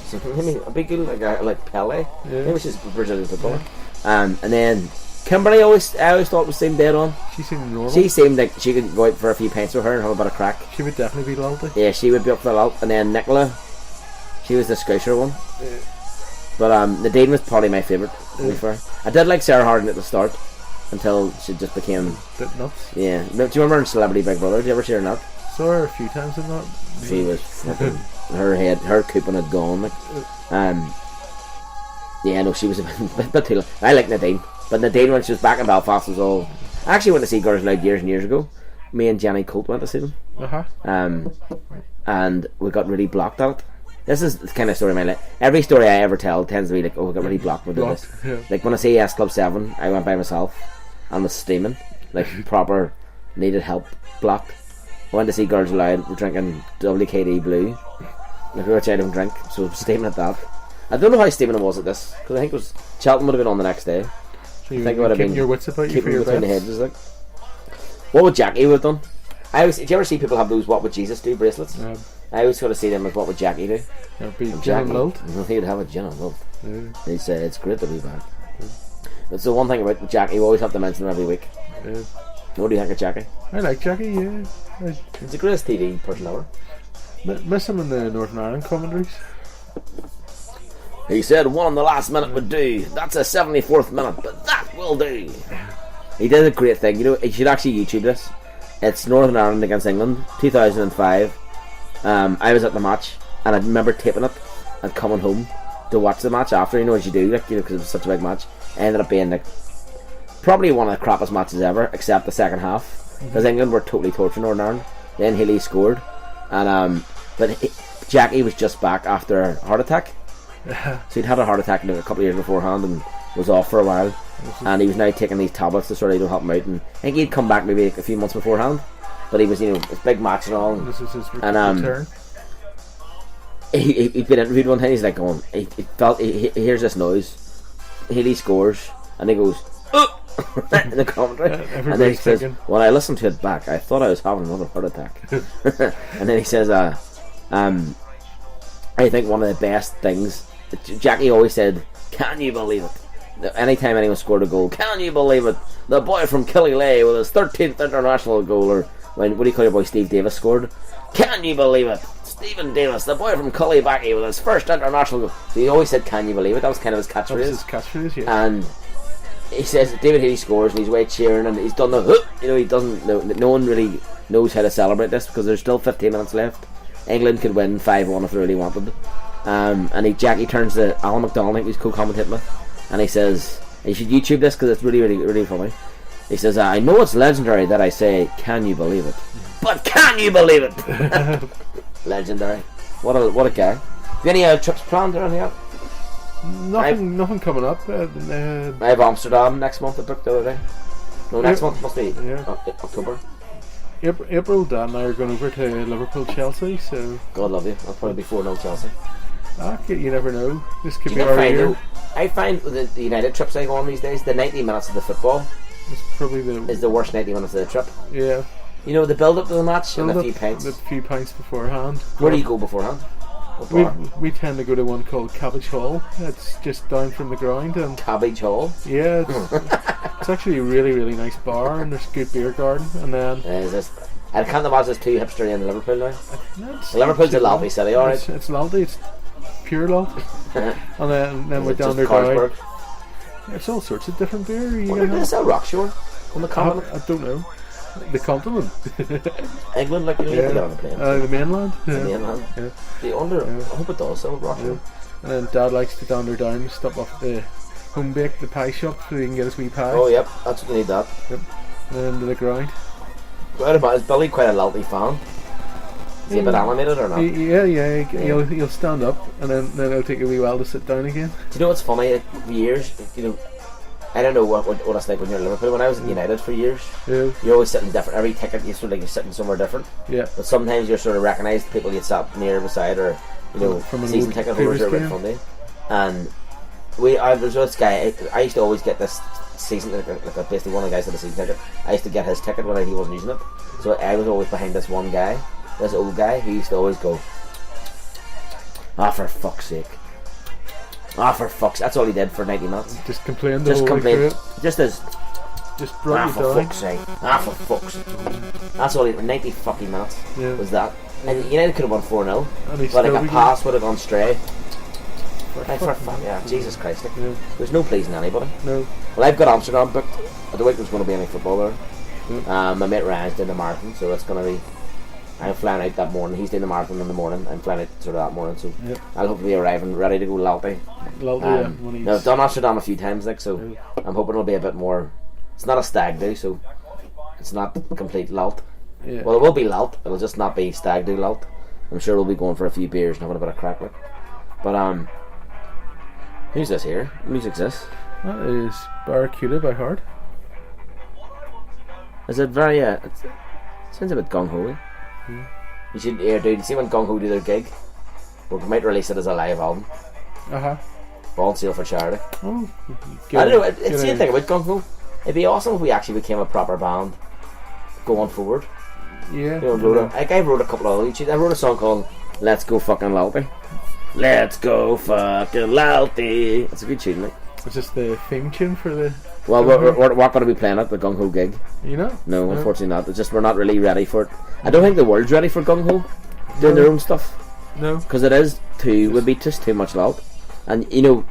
So maybe a big like Pele. Yeah. Maybe she's a Brazilian footballer. And then Kimberly I always thought seemed dead on. She seemed normal. She seemed like she could go out for a few pints with her and have a bit of crack. She would definitely be lalty. Yeah, she would be up for the lot. And then Nicola, she was the Scousher one. Yeah. But Nadine was probably my favourite, to be fair. I did like Sarah Harding at the start until she just became. Bit nuts. Yeah. Do you remember in Celebrity Big Brother? Did you ever see her in that? Saw her a few times in that. She was fucking. Her coupon had gone. Like. Yeah, no, she was a bit too. I like Nadine. But Nadine, when she was back in Belfast, was all. I actually went to see Girls Loud years and years ago. Me and Jenny Colt went to see them. And we got really blocked at it. This is the kind of story in my life. Every story I ever tell tends to be like, oh, we got really blocked with this. Yeah. Like when I see S Club 7, I went by myself and was steaming. Like proper needed help blocked. I went to see Girls Loud, we're drinking WKD Blue. Like which I don't drink, so I'm steaming at that. I don't know how steaming it was at this, because I think it was Cheltenham would have been on the next day. So you I think it would have been your wits about you for keeping your between the bets. hedges. Like, what would Jackie would have done? Do you ever see people have those "What would Jesus do" bracelets? I always sort of see them as "What would Jackie do?" It'd be gin Jackie, and malt. he would have a gin and malt. Yeah. He'd say it's great to be back. That's the one thing about Jackie. We always have to mention him every week. Yeah. What do you think of Jackie? I like Jackie, yeah. He's the greatest TV person ever. Miss him in the Northern Ireland commentaries. He said one on the last minute would do. That's a 74th minute, but that will do. He did a great thing. You know, you should actually YouTube this. It's Northern Ireland against England, 2005. I was at the match, and I remember taping it and coming home to watch the match after. You know, as you do, like, you know, because it was such a big match. It ended up being like probably one of the crappiest matches ever, except the second half, because England were totally torturing Northern Ireland. Then Healy scored, and Jackie was just back after a heart attack. So he'd had a heart attack a couple of years beforehand and was off for a while, and he was now taking these tablets to sort of help him out. And I think he'd come back maybe a few months beforehand, but he was, you know, his big match and all. This is his And return. He'd been interviewed one time. He's like going, he hears this noise. Healy scores, and he goes, in the commentary, and then he says, when I listened to it back, I thought I was having another heart attack. And then he says, I think one of the best things, Jackie always said, can you believe it? Anytime anyone scored a goal, can you believe it? The boy from Killyleagh with his 13th international goal, or when, what do you call your boy, Steve Davis scored? Can you believe it? Stephen Davis, the boy from Cullybackey with his first international goal. So he always said, can you believe it? That was kind of his catchphrase. That was his catchphrase, yeah. And he says David Healy scores and he's way cheering and he's done the, you know, he doesn't, no one really knows how to celebrate this because there's still 15 minutes left. England could win 5-1 if they really wanted. And Jackie turns to Alan McDonald, I think he's co-commentating with, and he says, you should YouTube this because it's really, really, really funny. He says, I know it's legendary that I say, can you believe it? But can you believe it? Legendary. What a guy. Have you any trips planned or anything else? Nothing coming up. I have Amsterdam next month. I booked the other day. No, next month must be October. April, Dan and I are going over to Liverpool, Chelsea. So God love you. I'll probably be 4-0 Chelsea. You never know. This could Do be you our find year. though, I find with the United trips I go on these days, the 90 minutes of the football It's probably is the worst 90 minutes of the trip. Yeah. You know, the build up to the match and a few pints. A few pints beforehand. Where do you go beforehand? We tend to go to one called Cabbage Hall. It's just down from the ground, and Cabbage Hall. yeah, it's actually a really, really nice bar, and there's a good beer garden. And then I can't imagine it's too hipster in Liverpool now. it's Liverpool's a lalty city, alright. It's lalty. It's pure lalt. And then we're down there. Carlsberg. It's all sorts of different beer. Where did they sell Rockshore on the continent? I don't know. The continent. England, like, you know, you have to get on the plane. The mainland. The mainland. Yeah. I hope it does sell Rockshore. Yeah. And then Dad likes to dander down, stop off the home bake, the pie shop, so he can get his wee pie. Oh, yep, that's what you need that. Yep. And then to the ground. Is Billy quite a lalty fan? Is he a bit animated or not? Yeah. He'll stand up, and then it'll take a wee while to sit down again. Do you know what's funny? For years, you know, I don't know what it's like when you're in Liverpool. When I was at United for years, you're always sitting different. Every ticket, you sort of like you're sitting somewhere different. Yeah. But sometimes you're sort of recognised people you sat near beside, or you know, from season ticket holders are a bit funny. And there's this guy. I used to always get this season, basically one of the guys had a season ticket. I used to get his ticket when he wasn't using it. So I was always behind this one guy, this old guy, who used to always go, for fuck's sake. For fuck's sake. That's all he did for 90 minutes. Just complained the whole way through it. Just brought you for down. fuck's sake. For fuck's sake. That's all he did, 90 fucking minutes was that. And United could have won 4-0. But like a pass would have gone stray. Jesus Christ. There's no pleasing anybody. No. Well, I've got Amsterdam booked. I don't think there's going to be any football there. My mate Ryan's doing the marathon, so it's going to be... I'm flying out that morning. He's doing the marathon in the morning. I'm flying out sort of that morning, so I'll hopefully arrive and ready to go lalty. Now, I've done Amsterdam a few times, so I'm hoping it'll be a bit more... It's not a stag do, so it's not complete lalt. Yeah. Well, it will be lalt. It'll just not be stag do lalt. I'm sure we'll be going for a few beers and having a bit of crack with. But who's this here? Music's this? That is Barracuda by Heart. Is it very? It sounds a bit gung ho. You should hear, dude. You see when gung ho do their gig? We might release it as a live album. All sale for charity. Oh, I don't know. It's the thing about gung ho. It'd be awesome if we actually became a proper band going forward. Yeah. You know, I wrote a couple of other tunes. I wrote a song called "Let's Go Fucking Lalty." Let's go fucking lalty. It's a good tune, mate. Is this the theme tune for the... Well, we're going to be playing at the Gung Ho gig. You know? No, unfortunately not. It's just we're not really ready for it. I don't think the world's ready for Gung Ho doing their own stuff. No. Because would be just too much lalt. And, you know,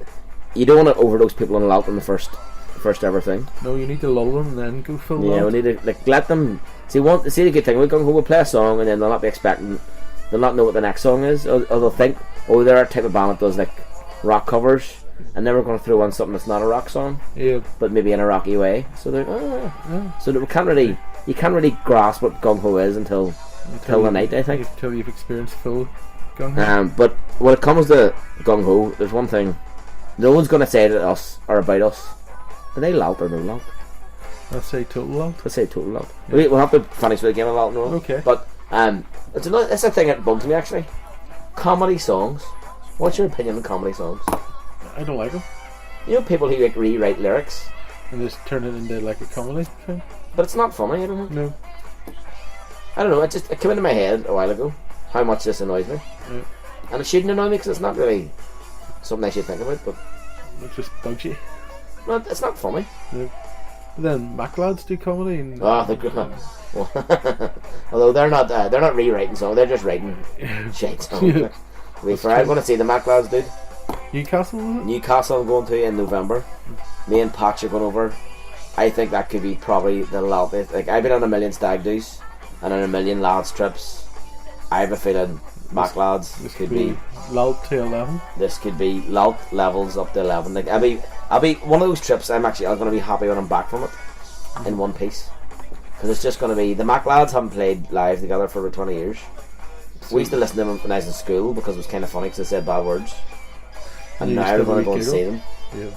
you don't want to overdose people on lalt in the first ever thing. No, you need to lull them and then go full lalt. Yeah, we need to let them... See the good thing with Gung Ho, we'll play a song and then they'll not be expecting... They'll not know what the next song is, or they'll think, they're our type of band that does like rock covers, and then we're going to throw on something that's not a rock song, but maybe in a rocky way. So they're so that you can't really grasp what gung ho is until the night, I think. Until you've experienced full gung ho. But when it comes to gung ho, there's one thing: no one's going to say to us or about us, are they lalt or no lalt? Let's say total lalt. Let's say total lalt. Yeah. We'll have to finish with a game of lalt and all. Okay. But it's a thing that bugs me actually. Comedy songs. What's your opinion on comedy songs? I don't like them. You know people who like rewrite lyrics and just turn it into like a comedy thing. But it's not funny. I don't think. No. I don't know. It came into my head a while ago how much this annoys me. Yeah. And it shouldn't annoy me because it's not really something I should think about. But it just bugs you. No, it's not funny. No. But then MacLads do comedy. And they're good. Although they're not rewriting songs, they're just writing shit songs. I'm going to see the MacLads, dude. Newcastle, is it? Newcastle I'm going to in November. Me and Patch are going over. I think that could be probably the loudest. Like, I've been on a million stag do's and on a million lads trips. I have a feeling MacLads this could be lalt to 11. This could be lalt levels up to 11. Like I'll be one of those trips. I'm going to be happy when I'm back from it in one piece. Because it's just going to be... The MacLads haven't played live together for about 20 years. We used to listen to them when I was in school because it was kind of funny because they said bad words. And now we're going to go and see them. Yeah.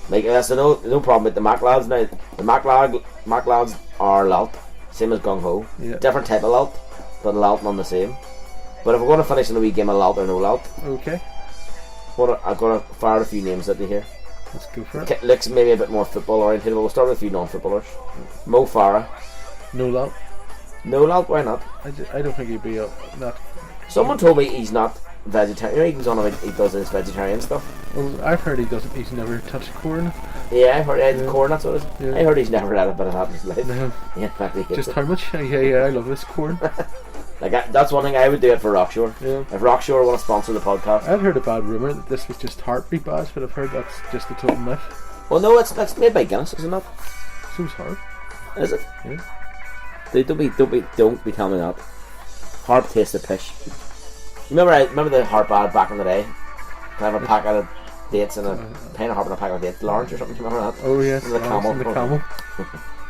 Like, that's no problem with the MacLads now. The MacLads are lalt. Same as Gung Ho. Yeah. Different type of lalt, but lalt none the same. But if we're going to finish in a wee game of lalt or no lalt... Okay. I've got to fire a few names at you here. Let's go for it. Looks maybe a bit more football oriented, but we'll start with a few non-footballers. Mo Farah. No lalt. No lalt, why not? I don't think he'd be that. Someone told me he's not vegetarian. You know, he goes on about he does his vegetarian stuff. Well, I've heard he doesn't. He's never touched corn. Yeah, I've heard corn. That's what it is. Yeah. I heard he's never had a bit of that in his life. No. Yeah, just how much? Yeah, I love this corn. Like that's one thing I would do it for Rockshore. Yeah. If Rockshore want to sponsor the podcast, I've heard a bad rumor that this was just heartbeat badge, but I've heard that's just a total myth. Well, no, that's made by Guinness, isn't it? So's hard. Is it? Yeah. Don't be telling me that. Harp tastes the pish. Remember the harp ad back in the day? Can I have a packet of dates and a pint of harp and a packet of dates? Lawrence or something? Do you remember that? Oh yes. The camel. The camel.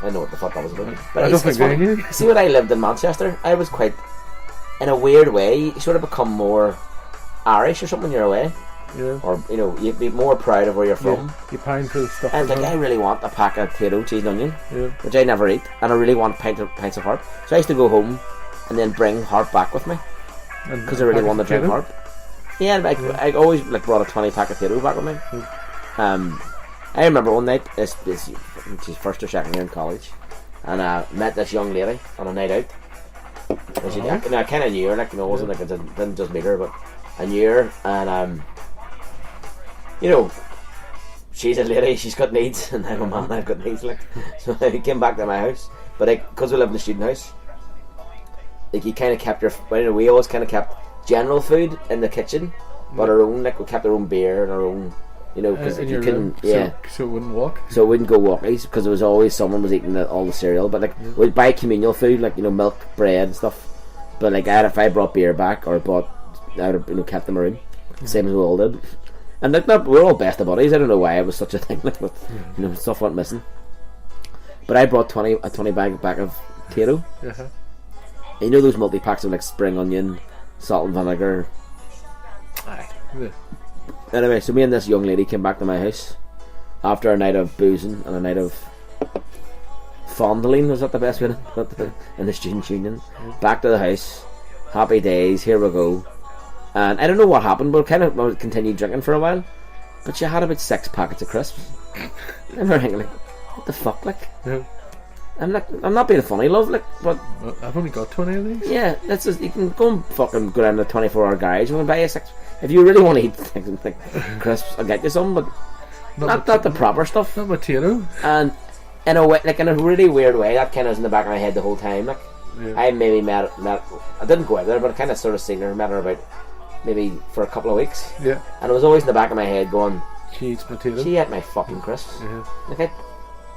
I know what the fuck that was about. But I don't think they knew. See, when I lived in Manchester, I was quite, in a weird way, you sort of become more Irish or something when you're away. Yeah. Or, you'd be more proud of where you're from. Yeah. You pine for the stuff. And I really want a pack of potato, cheese and onion, yeah. which I never eat, and I really want pints of harp. So I used to go home and then bring harp back with me because I really wanted to drink harp. Yeah, I always brought a 20 pack of potato back with me. Yeah. I remember one night, she's first or second year in college, and I met this young lady on a night out. And she, I kind of knew her, like, you know, it wasn't like I didn't just meet her, but I knew her, and you know, she's a lady, she's got needs, and I'm a man, I've got needs, like. So I came back to my house, but because we live in the student house, like, you kind of kept we always kind of kept general food in the kitchen, but our own, like, we kept our own beer and our own, you know, because you couldn't, so it wouldn't walk. So it wouldn't go walkies, because there was always someone was eating all the cereal, but like, we'd buy communal food, like, you know, milk, bread and stuff, but like, if I brought beer back, or I would have, you know, kept them in my room, same as we all did. And like, we're all best of buddies. I don't know why it was such a thing, like, but you know, stuff went missing. But I brought a 20 bag of potato. Uh-huh. You know those multi-packs of like spring onion, salt and vinegar. Aye. Yeah. Anyway, so me and this young lady came back to my house after a night of boozing and a night of fondling, was that the best way in the student union. Back to the house, happy days, here we go. And I don't know what happened, but we continued drinking for a while. But she had about 6 packets of crisps. And we're thinking, like, what the fuck, like? Yeah. I'm not being funny, love, like, but I've only got 20 of these. yeah, that's just, you can go and fucking go down to a 24-hour garage and buy you 6. If you really want to eat things like crisps, I'll get you some, but not the proper stuff. Not potato. And in a way, like, in a really weird way, that kind of was in the back of my head the whole time. Like, I maybe met. I didn't go out there, but I kind of sort of seen her, met her about maybe for a couple of weeks. Yeah. And it was always in the back of my head going, she eats potato. she ate my fucking crisps. Yeah. Like,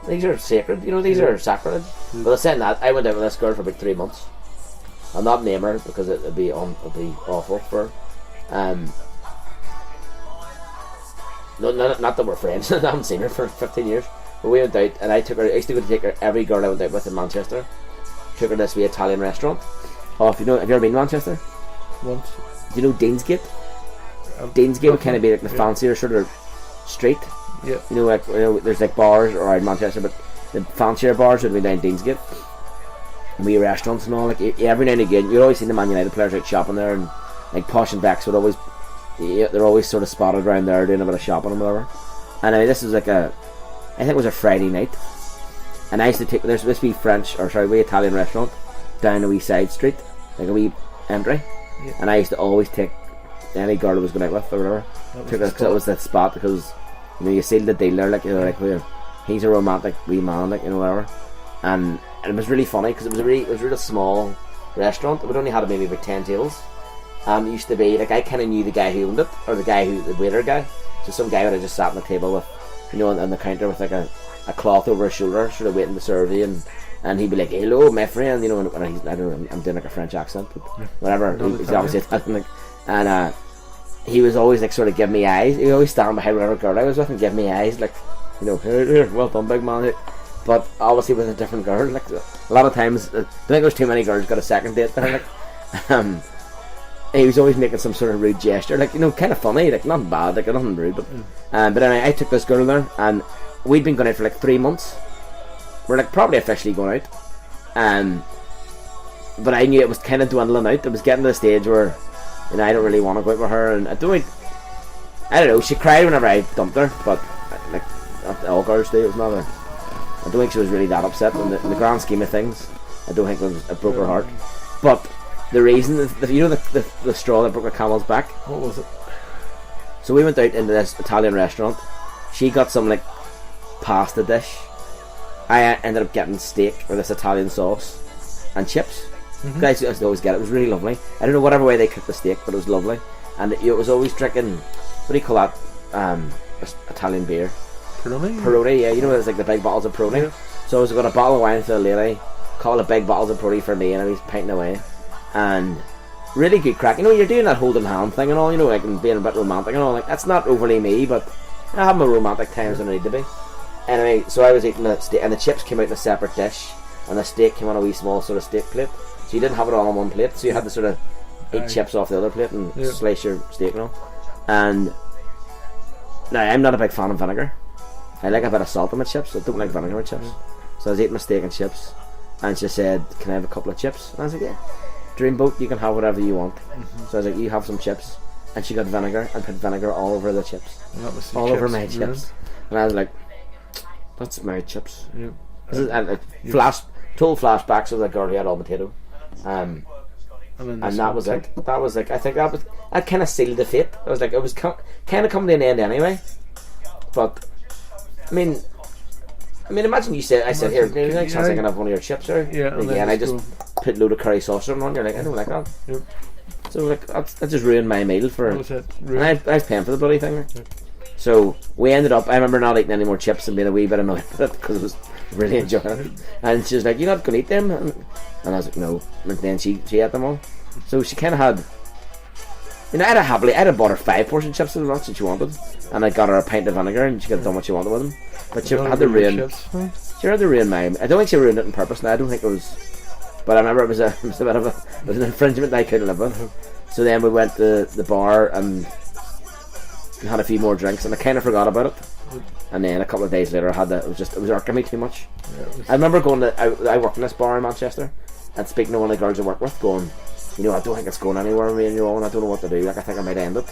these are sacred, you know, these are sacrilege. But saying that, I went out with this girl for about 3 months. I'll not name her because it'd be awful for her. No, not that we're friends. I haven't seen her for 15 years. But we went out, and I used to go to take her, every girl I went out with in Manchester. Took her to this wee Italian restaurant. Oh, have you ever been to Manchester? Once. Do you know Deansgate? Deansgate would kind of be like the fancier sort of street. Yeah. You know, like, there's like bars around Manchester, but the fancier bars would be down Deansgate. And wee restaurants and all. Like, every now and again, you'd always see the Man United players out shopping there, and like Posh and Bex would always, they're always sort of spotted around there doing a bit of shopping and whatever. And this was like I think it was a Friday night, and I used to take, there's this wee wee Italian restaurant down a wee side street, like a wee entry, and I used to always take any girl I was going out with or whatever, because it was that spot, because you know, you seal the deal there, like, you know, like, he's a romantic wee man, like, you know, whatever. And it was really funny because it was a really small restaurant. It would only had maybe about 10 tables. It used to be like, I kind of knew the guy who owned it, or the waiter guy. So some guy would have just sat on the table with, you know, on the counter with like a cloth over his shoulder, sort of waiting to serve you, and he'd be like, "Hello, my friend," you know, and I don't know, I'm doing like a French accent, but whatever. He's obviously Italian, like, and he was always like sort of giving me eyes. He always stand behind whatever girl I was with and give me eyes, like, you know, here, well done, big man. But obviously with a different girl, like, a lot of times, I think there's too many girls got a second date there, like, he was always making some sort of rude gesture, like, you know, kind of funny, like, nothing bad, like, nothing rude, but anyway, I took this girl there, and we'd been going out for like 3 months. We're like probably officially going out, but I knew it was kind of dwindling out. It was getting to the stage where, you know, I don't really want to go out with her, and I don't know, she cried whenever I dumped her, but like all girls do. It was not I don't think she was really that upset in the grand scheme of things. I don't think it broke her heart, but the reason, you know, the straw that broke a camel's back. What was it? So we went out into this Italian restaurant. She got some like pasta dish. I ended up getting steak with this Italian sauce and chips. Guys used to always get it. It was really lovely. I don't know whatever way they cooked the steak, but it was lovely. And it was always drinking, what do you call that? Italian beer. Peroni, yeah. You know, it's like the big bottles of Peroni. Yeah. So I was got a bottle of wine for the lady, a couple of big bottles of Peroni for me, and I was painting away. And really good crack. You know, you're doing that holding hand thing and all, you know, like, and being a bit romantic and all. Like, that's not overly me, but I have my romantic times when I need to be. Anyway, so I was eating the steak, and the chips came out in a separate dish, and the steak came on a wee small sort of steak plate. So you didn't have it all on one plate, so you had to sort of eat chips off the other plate and slice your steak and all. And now, I'm not a big fan of vinegar. I like a bit of salt in my chips. I don't like vinegar with chips. So I was eating my steak and chips, and she said, "Can I have a couple of chips?" And I was like, "Yeah, Dreamboat, you can have whatever you want." So I was like, "You have some chips." And she got vinegar and put vinegar all over the chips, all over my chips. And I was like, That's married chips. Yeah. And total flashbacks of the girl who had all potato. And that was it. That was like, I think that kind of sealed the fate. I was like, it was kind of coming to an end anyway. But I mean, imagine you said, I said, here, next chance I can have one of your chips, or and I just put a load of curry sauce on. You're like, I don't like that. Yep. So like, that just ruined my meal for. That was it. And I was paying for the bloody thing. Yep. So we ended up. I remember not eating any more chips and being a wee bit annoyed with it because it was really enjoying it. And she was like, "You're not gonna eat them?" And I was like, "No." And then she ate them all. So she kind of had. You know, I'd have bought her 5 portion chips at lunch that she wanted, and I got her a pint of vinegar, and she could have done what she wanted with them. But she had to ruin. She had to ruin my. I don't think she ruined it on purpose. Now I don't think it was. But I remember it was a bit of an infringement that I couldn't live with. So then we went to the bar and had a few more drinks, and I kind of forgot about it. And then a couple of days later, it was irking me too much. I remember going to. I worked in this bar in Manchester, and speaking to one of the girls I work with, going, you know, I don't think it's going anywhere with me and your own. I don't know what to do. Like, I think I might end it.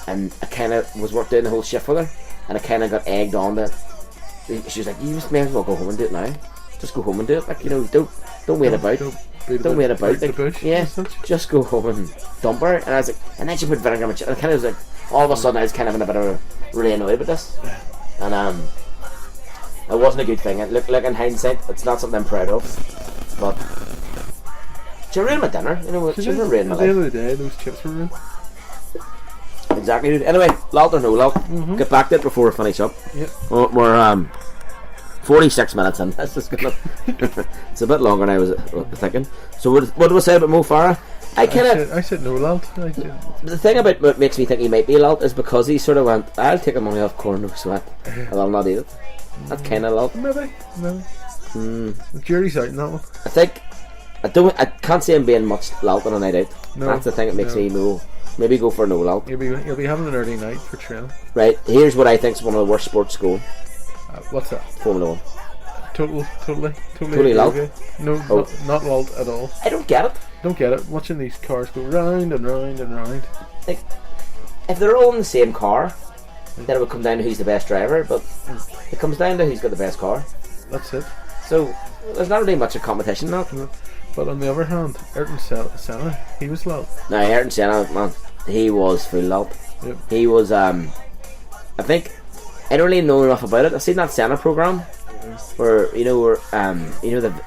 And I kind of was doing the whole shift with her, and I kind of got egged on that. She was like, "You just may as well go home and do it now. Just go home and do it. Like, you know, don't wait about. Don't wait about. Like, yeah, just go home and dump her." And I was like, and then she put vinegar on my chicken. And kind of was like, all of a sudden I was kind of in a bit of really annoyed with this, and it wasn't a good thing. Look, in hindsight, it's not something I'm proud of, but. She ruined my dinner, you know. She ruined my life. At the end of the day, those chips were ruined. Exactly, dude. Anyway, lalt or no lalt, get back to it before we finish up. Yep. We're 46 minutes in. That's just gonna. It's a bit longer than I was thinking. So what do we say about Mo Farah? I said no lalt. The thing about what makes me think he might be lalt is because he sort of went, "I'll take the money off corn, no sweat, and I'll not eat it." That's kind of lalt. Maybe. The jury's out in that one. I think. I can't see him being much lalt on a night out. No, that's the thing that makes me maybe go for no lalt. You'll be having an early night for training. Right, here's what I think is one of the worst sports going. What's that? Formula 1. Totally lalt? No, not lalt at all. I don't get it. Don't get it. Watching these cars go round and round and round. Like, if they're all in the same car, then it would come down to who's the best driver, but it comes down to who's got the best car. That's it. So, there's not really much of competition now. But on the other hand, Ayrton Senna, he was lalt. No, Ayrton Senna, man, he was full lalt. Yep. He was, I think, I don't really know enough about it. I've seen that Senna program, where, you know,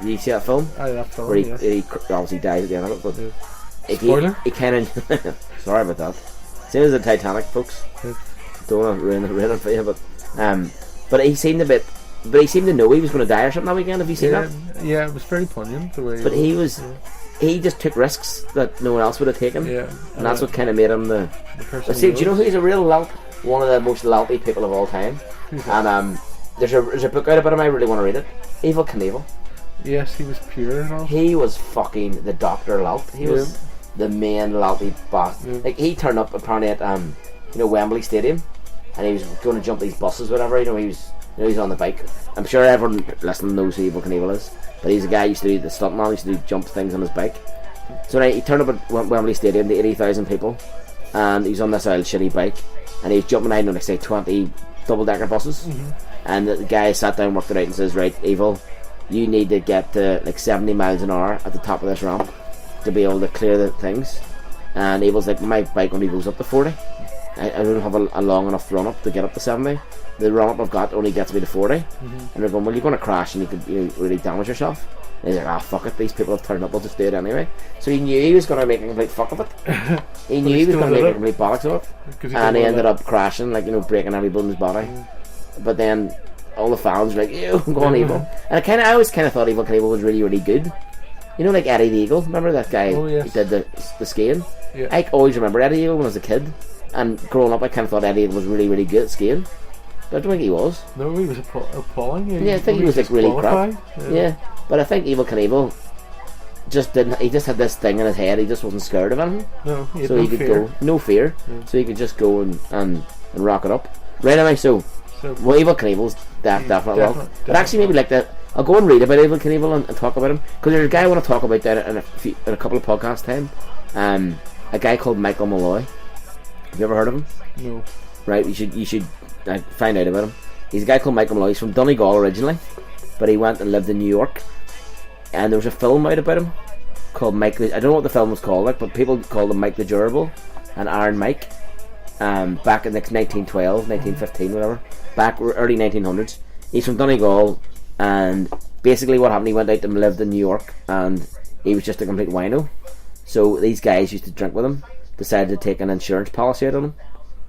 you see that film? Aye, that film, where he obviously dies at the end of it, but spoiler? He kind of, sorry about that. Same as the Titanic, folks. Yep. Don't want to ruin it for you, but he seemed a bit. But he seemed to know he was going to die or something that weekend. Have you seen that? Yeah, it was very poignant the way. But he just took risks that no one else would have taken. Yeah, and that's what kind of made him the person. But see, do you know who's a real lalt? One of the most lalty people of all time. And there's a book out about him. I really want to read it. Evel Knievel. Yes, he was pure and all. He was fucking the Dr. Lalt. He was the main lalty boss. Yeah. Like, he turned up apparently at Wembley Stadium, and he was going to jump these buses, whatever. He's on the bike. I'm sure everyone listening knows who Evel Knievel is, but he's a guy who used to do the stuntman, used to do jump things on his bike. So he turned up at Wembley Stadium to 80,000 people, and he's on this old shitty bike, and he's jumping out on, like, say, 20 double-decker buses. And the guy sat down, worked it out, and says, "Right, Evel, you need to get to like 70 miles an hour at the top of this ramp to be able to clear the things." And Evel's like, "My bike only goes up to 40. I don't have a long enough run up to get up to 70. The run up I've got only gets me to 40. And they're going, "Well, you're going to crash and you could really damage yourself." And he's like, fuck it, these people have turned up, I'll just do it anyway." So he knew he was going to make a complete fuck of it. He knew he was going to make a complete bollocks of it. And he ended up crashing, like, breaking everybody's body. But then all the fans were like, "Ew, I'm going Evel." And I always kind of thought Evel Knievel was really, really good. Like Eddie the Eagle, remember that guy who did the skiing? Yeah. I always remember Eddie Eagle when I was a kid. And growing up, I kind of thought Eddie was really, really good at skiing. But I don't think he was. No, he was appalling. I think he was like really crap. Yeah, but I think Evel Knievel just didn't. He just had this thing in his head. He just wasn't scared of anything. No, so he could go no fear. Yeah. So he could just go and rock it up. Right, anyway, so Evel Knievel's definitely wrong. But actually, maybe like that. I'll go and read about Evel Knievel and talk about him, because there's a guy I want to talk about that in a couple of podcasts time. A guy called Michael Malloy. Have you ever heard of him? No. Right, you should find out about him. He's a guy called Michael Malloy. He's from Donegal originally, but he went and lived in New York. And there was a film out about him called Mike. I don't know what the film was called, like, but people called him Mike the Durable and Iron Mike. Back in the 1912, 1915, whatever. Back early 1900s. He's from Donegal, and basically what happened, he went out and lived in New York, and he was just a complete wino. So these guys used to drink with him, decided to take an insurance policy out on him.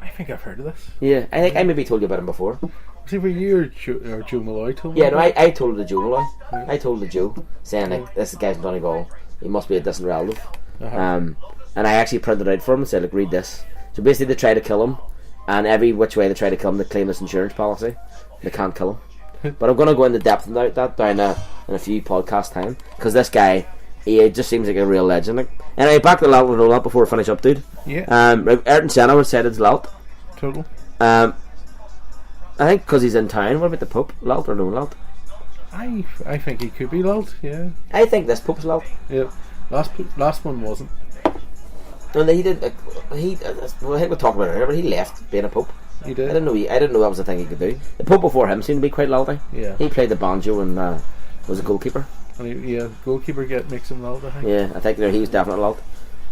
I think I've heard of this. Yeah, I think I maybe told you about him before. Was it for you or Joe Malloy told me? Yeah, no, I told it to Joe Malloy. Yeah. I told it to Joe, saying like, this guy's from Donegal, he must be a distant relative. And I actually printed it out for him and said, look, read this. So basically they try to kill him, and every which way they try to kill him, they claim this insurance policy. They can't kill him. But I'm going to go into depth about that down in a few podcast time, because this guy, he just seems like a real legend. Like, anyway, back to Lalt and all that before we finish up, dude. Yeah. Ayrton Senna would say it's Lalt. Total. I think because he's in town. What about the Pope? Lalt or no Lalt? I think he could be Lalt. Yeah. I think this Pope's Lalt. Yeah. Last one wasn't. No, he did. Well, I think we'll talk about it earlier, but he left being a Pope. He did. I didn't know that was a thing he could do. The Pope before him seemed to be quite lalty. Yeah. He played the banjo and was a goalkeeper. And goalkeeper makes him Lalt, I think. Yeah, I think he was definitely Lalt.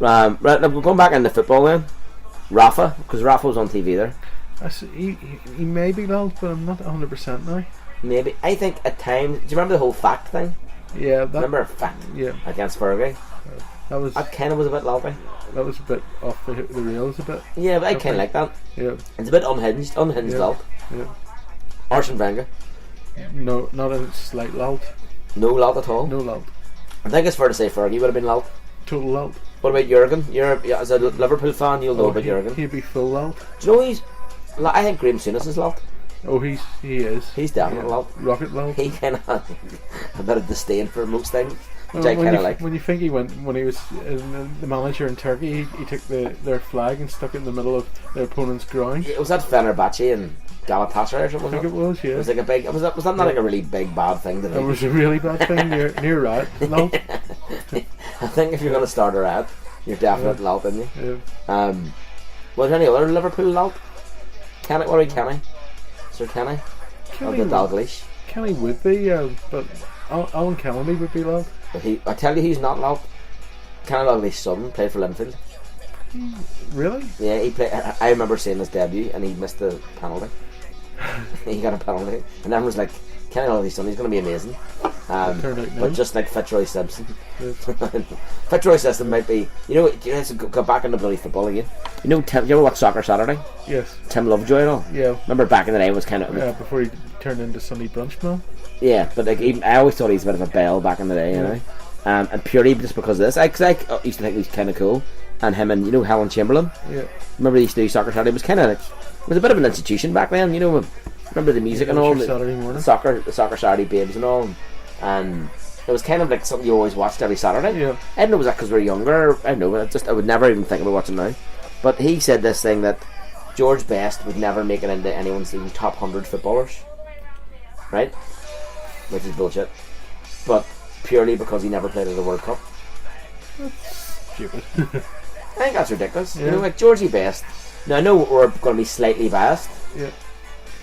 Right, now we're going back into football then. Rafa, because Rafa was on TV there. He may be Lalt, but I'm not 100% now. Maybe. I think at times. Do you remember the whole fact thing? Yeah. Remember fact? Yeah. Against Fergie. That kind of was a bit lalty. That was a bit off the rails a bit. Yeah, but I kind of like that. Yeah. It's a bit unhinged Lalt. Yeah. Arsene Wenger. No, not a slight Lalt. No Lalt at all. No Lalt. I think it's fair to say Fergie would have been Lalt. Total Lalt. What about Jurgen? As a Liverpool fan, you'll know about Jurgen. He'd be full Lalt. Do you know I think Graham Souness is Lalt. Oh, he is. He's definitely Lalt. Rocket Lalt. He kind of had a bit of disdain for most things, which I kind of like. When you think when he was the manager in Turkey, he took their flag and stuck it in the middle of their opponent's ground. Was that Fenerbahce and Galatasaray or something? I think it was, yeah. It was like a big. Was that not like a really big bad thing to do? It was a really bad thing near Rat. Lalt. I think if you're going to start a Rat, you're definitely Lalt, isn't you? Yeah. Was there any other Liverpool Lalt? Kenny, what about Kenny? Sir Kenny? Or the Dalglish? Kenny would be, but Alan Kelly would be Lalt. But I tell you, he's not Lalt. Kenny Dalglish's son played for Linfield. Really? Yeah, he played. I remember seeing his debut, and he missed the penalty. He got a penalty, and everyone was like, Kenny Dalglish's son, he's going to be amazing. But just like Fitzroy Simpson. Fitzroy Simpson might be. Let's go back into bloody football again. Tim, do you ever watch Soccer Saturday? Yes. Tim Lovejoy and all? Yeah. Remember back in the day it was kind of... Yeah, before he turned into Sunny Brunchman. Yeah, but like I always thought he was a bit of a belle back in the day, you know. And purely just because of this. I used to think he was kind of cool. And him and, Helen Chamberlain. Yeah. Remember they used to do Soccer Saturday? It was kind of like... It was a bit of an institution back then, remember the music and all? Saturday morning. The Soccer Saturday babes and all. And it was kind of like something you always watched every Saturday. Yeah. I don't know, was that because we were younger? I don't know, I would never even think about watching now. But he said this thing that George Best would never make it into anyone's even top 100 footballers. Right? Which is bullshit. But purely because he never played at the World Cup. That's stupid. I think that's ridiculous. Yeah. Like Georgie Best. Now I know we're going to be slightly biased. Yeah.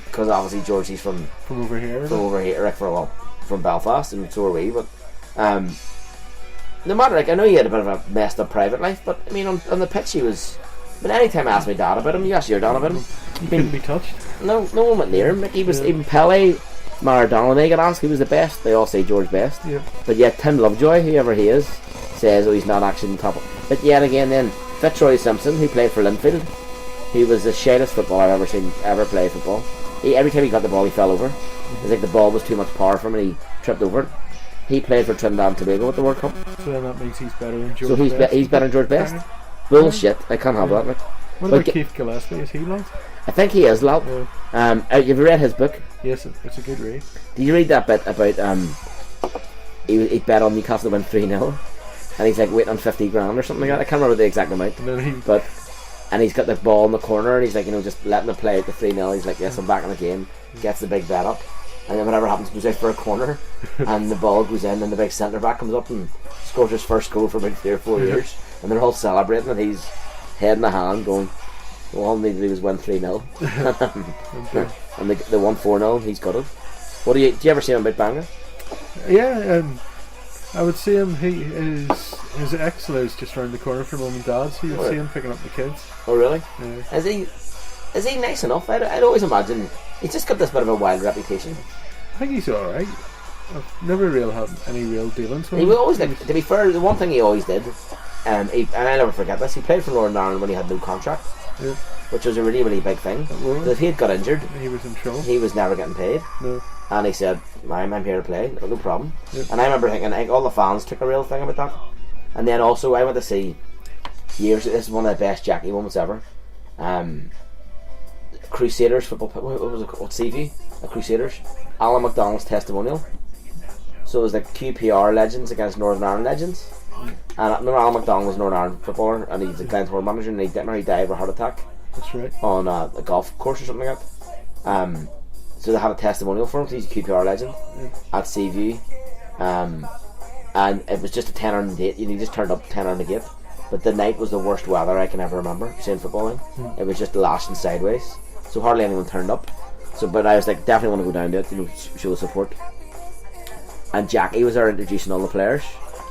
Because obviously Georgie's from over here. From Belfast, and so are we. But no matter, I know he had a bit of a messed up private life, but I mean on the pitch he was. But anytime I asked my dad about him, you asked your dad about him. He couldn't be touched. No one went near him. Like he was even Pele, Maradona. When they get asked who was the best, they all say George Best. Yeah. But yet Tim Lovejoy, whoever he is, says he's not actually in the top. But yet again, then Fitzroy Simpson, who played for Linfield, he was the shittest footballer I've ever play football. Every time he got the ball, he fell over. It was like the ball was too much power for him, and he tripped over it. He played for Trinidad and Tobago at the World Cup. So then that means he's better than George. So he's better than George Best. Bullshit! I can't have that. Like. What about Keith Gillespie? Is he Lalt? I think he is Lalt. Yeah. Have you read his book? Yes, it's a good read. Did you read that bit about he bet on Newcastle to win 3-0, and he's like waiting on 50 grand or something like that. I can't remember the exact amount. And he's got the ball in the corner, and he's like, just letting the play at the 3-0. He's like, yes, I'm back in the game. Gets the big bet up, and then whatever happens, goes out for a corner, and the ball goes in, and the big centre back comes up and scores his first goal for about 3 or 4 years, and they're all celebrating, and he's head in the hand, going, All they did was win 3-0. Okay. And they won 4-0. He's got it. Do you ever see him about Bangor? Yeah, I would see him. His ex lives just around the corner from mum and dad's. So you would see him picking up the kids. Oh really? Yeah. Is he nice enough? I'd always imagine he's just got this bit of a wild reputation. I think he's alright. I've never really had any real dealings with him. He always, to be fair, the one thing he always did, and I'll never forget this, he played for Northern Ireland when he had no contract, Yeah. which was a really, really big thing. If he had got injured, He was in trouble. he was never getting paid. No. And he said, I'm here to play, no problem. Yeah. And I remember thinking, all the fans took a real thing about that. And then also, I went to see, this is one of the best Jackie moments ever, Crusaders football, what was it called? CV? Crusaders. Alan McDonald's testimonial. So it was like QPR legends against Northern Ireland legends. And Alan McDonald was Northern Ireland footballer, and he's a Glentoran manager, and he died of a heart attack That's right. on a golf course or something like that. So they had a testimonial for him, so he's a QPR legend at Seaview. And it was just a tenner on the gate. He just turned up 10 on the gate. But the night was the worst weather I can ever remember seeing footballing. It was just lashing sideways, so hardly anyone turned up. So, but I was like, definitely want to go down to it, show the support. And Jackie was there introducing all the players.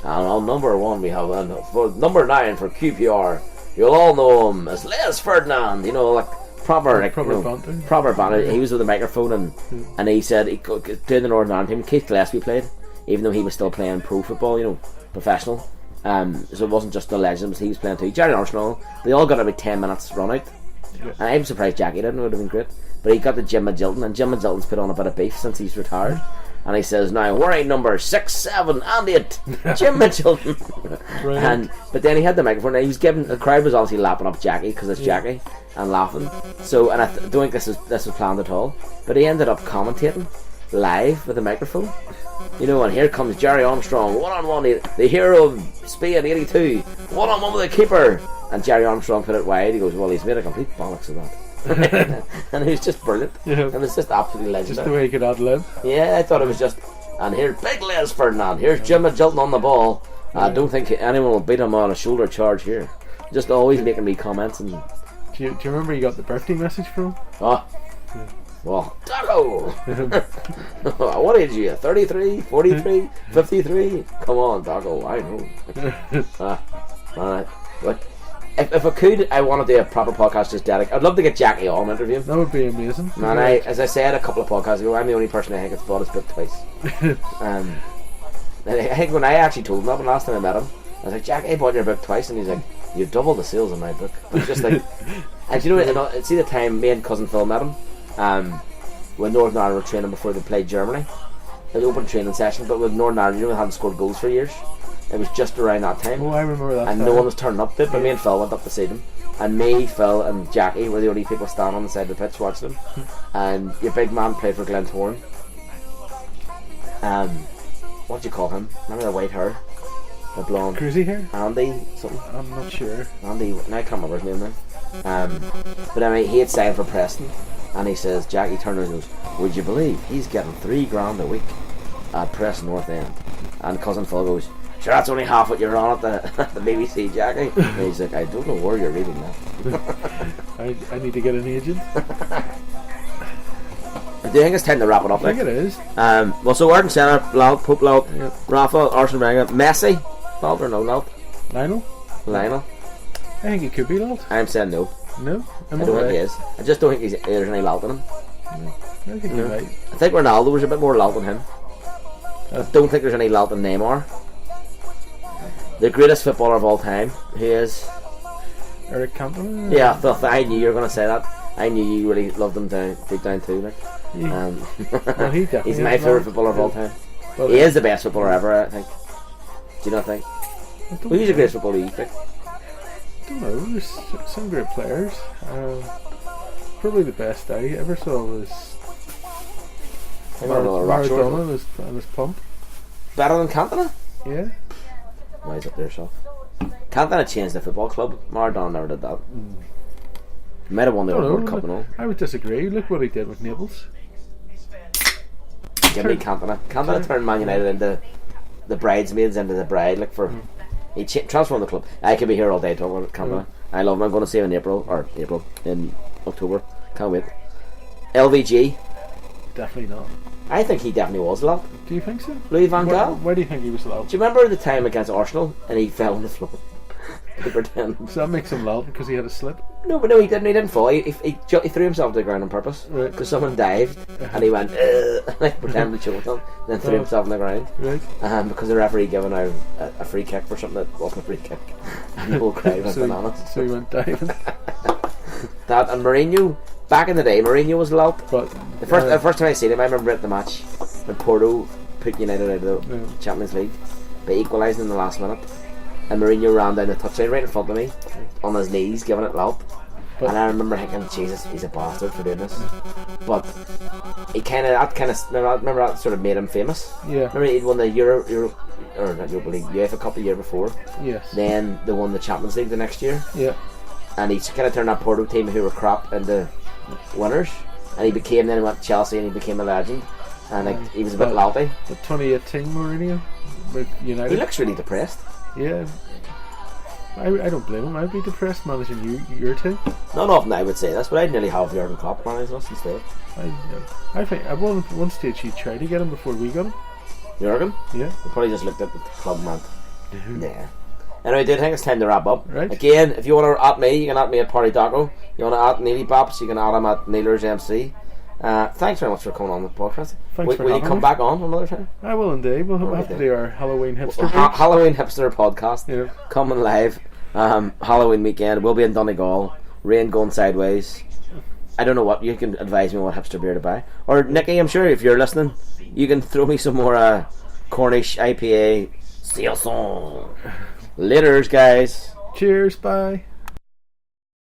And on number 1 we have, for number 9 for QPR, you'll all know him as Les Ferdinand. Like proper banter. Proper banter. He was with a microphone and he said he played the Northern Ireland team. Keith Gillespie played, even though he was still playing pro football, professional. So it wasn't just the legends, he was playing too. Jerry Armstrong, they all got about 10 minutes run out. Yeah. And I'm surprised Jackie didn't, it would have been great. But he got the Jim Magilton, and Jim Magilton's put on a bit of beef since he's retired. And he says, now we're in number 6, 7 and 8, Jim Magilton. But then he had the microphone, and he was giving, the crowd was obviously lapping up Jackie because it's Jackie, and laughing. So, and I don't think this was planned at all, but he ended up commentating live with a microphone. And here comes Jerry Armstrong, 1-on-1, the hero of Spain 82, 1-on-1 with the keeper. And Jerry Armstrong put it wide. He goes, well, he's made a complete bollocks of that. And it was just brilliant. Yeah. It was just absolutely legendary. Just the way he could ad-lib. Yeah, I thought it was just. And here's Big Les Ferdinand. Here's Jim Magilton on the ball. I don't think anyone will beat him on a shoulder charge here. Just always making me comments. And Do you remember you got the birthday message from him? oh, well, Taco. What age are you? 33, 43, 53? Come on, Taco. I know. Alright. But if I could, I want to do a proper podcast just dedicated. I'd love to get Jackie on interview. That would be amazing. Man, as I said a couple of podcasts ago, I'm the only person I think that's bought his book twice. I think when I actually told him that, when last time I met him, I was like, Jack, I bought your book twice, and he's like, you doubled the sales of my book. It's just like, and see the time me and cousin Phil met him, when Northern Ireland were training before they played Germany, an open training session, but with Northern Ireland, they hadn't scored goals for years. It was just around that time. Oh, I remember that. And no one was turning up to it, but me and Phil went up to see them. And me, Phil, and Jackie were the only people standing on the side of the pitch watching them. And your big man played for Glentoran. What do you call him? Remember the white hair? The blonde. Cruisy hair? Andy something? I'm not sure. Andy, I can't remember his name now. But anyway, he had signed for Preston. And he says, Jackie Turner goes, would you believe he's getting $3,000 a week at Preston North End? And cousin Phil goes, sure, that's only half what you're on at the BBC, Jackie. And he's like, I don't know where you're reading that. I need to get an agent. Do you think it's time to wrap it up? I think it is. Well, so Arden Centre, Lalt, Pope Lalt, Yep. Rafa, Arsene Wenger, Messi, Lalt or no Lalt? Lionel? Lionel? I think he could be Lalt. I'm saying no. No? I don't think he is. I just don't think there's any Lalt in him. I think you're right. I think Ronaldo was a bit more Lalt than him. I don't think there's any Lalt in Neymar. The greatest footballer of all time, he is. Eric Cantona? Yeah, I knew you were going to say that. I knew you really loved him deep down too. Like. Well, he definitely he's my is favourite Lalt. footballer of all time. But He is the best footballer ever, I think. Do you not think? I don't Well, he's the know. greatest footballer you think? I don't know. There's some great players. Probably the best I ever saw was I got another rock short. Maradona and his pump. Better than Cantona? Yeah. Why is up there, so? Cantona changed the football club. Maradona never did that. He might have won the I don't World know, Cup and all. I would disagree. Look what he did with Naples. Give me Cantona. Cantona turned Man United into the bridesmaids into the bride. Like for he transformed the club. I could be here all day talking about Cantona. I love him. I'm going to see him in in October. Can't wait. LVG. Definitely not. I think he definitely was lalt. Do you think so? Louis van Gaal. Why do you think he was lalt? Do you remember the time against Arsenal and he fell on the floor? To pretend. So that makes him lalt because he had a slip? No, but no, he didn't. He didn't fall. He threw himself to the ground on purpose Right. because someone dived and he went like pretended to choke him, then threw himself on the ground. Right. Because the referee given out a free kick for something that wasn't a free kick, and the whole crowd went bananas. So he went diving. That and Mourinho. Back in the day, Mourinho was lalt. But The first time I seen him, I remember at the match when Porto put United out of the Champions League by equalising in the last minute, and Mourinho ran down the touchline right in front of me on his knees, giving it lalt. And I remember thinking, Jesus, he's a bastard for doing this. But he remember that sort of made him famous. Yeah. Remember he'd won the UEFA Cup the year before. Yes. Then they won the Champions League the next year. Yeah. And he kind of turned that Porto team who were crap into winners. And he went to Chelsea and he became a legend. And he was a bit lalty. The 2018 Mourinho with United. He looks really depressed. Yeah. I don't blame him. I'd be depressed managing your team. Not often I would say this, but I'd nearly have Jurgen Klopp managing us instead. I think at one stage he tried to get him before we got him. Jurgen? Yeah. We probably just looked at the club man. Nah. Anyway, I did think it's time to wrap up. Right. Again, if you want to at me, you can at me at Party Taco. You want to at Neely Bops, you can at him at Neilers MC. Thanks very much for coming on the podcast. Will you come back on another time? I will indeed. We'll have to do our Halloween hipster Halloween hipster podcast. Yeah. Coming live. Halloween weekend. We'll be in Donegal. Rain going sideways. I don't know what you can advise me on what hipster beer to buy. Or Nicky, I'm sure if you're listening, you can throw me some more Cornish IPA. See you soon. Laters, guys. Cheers. Bye.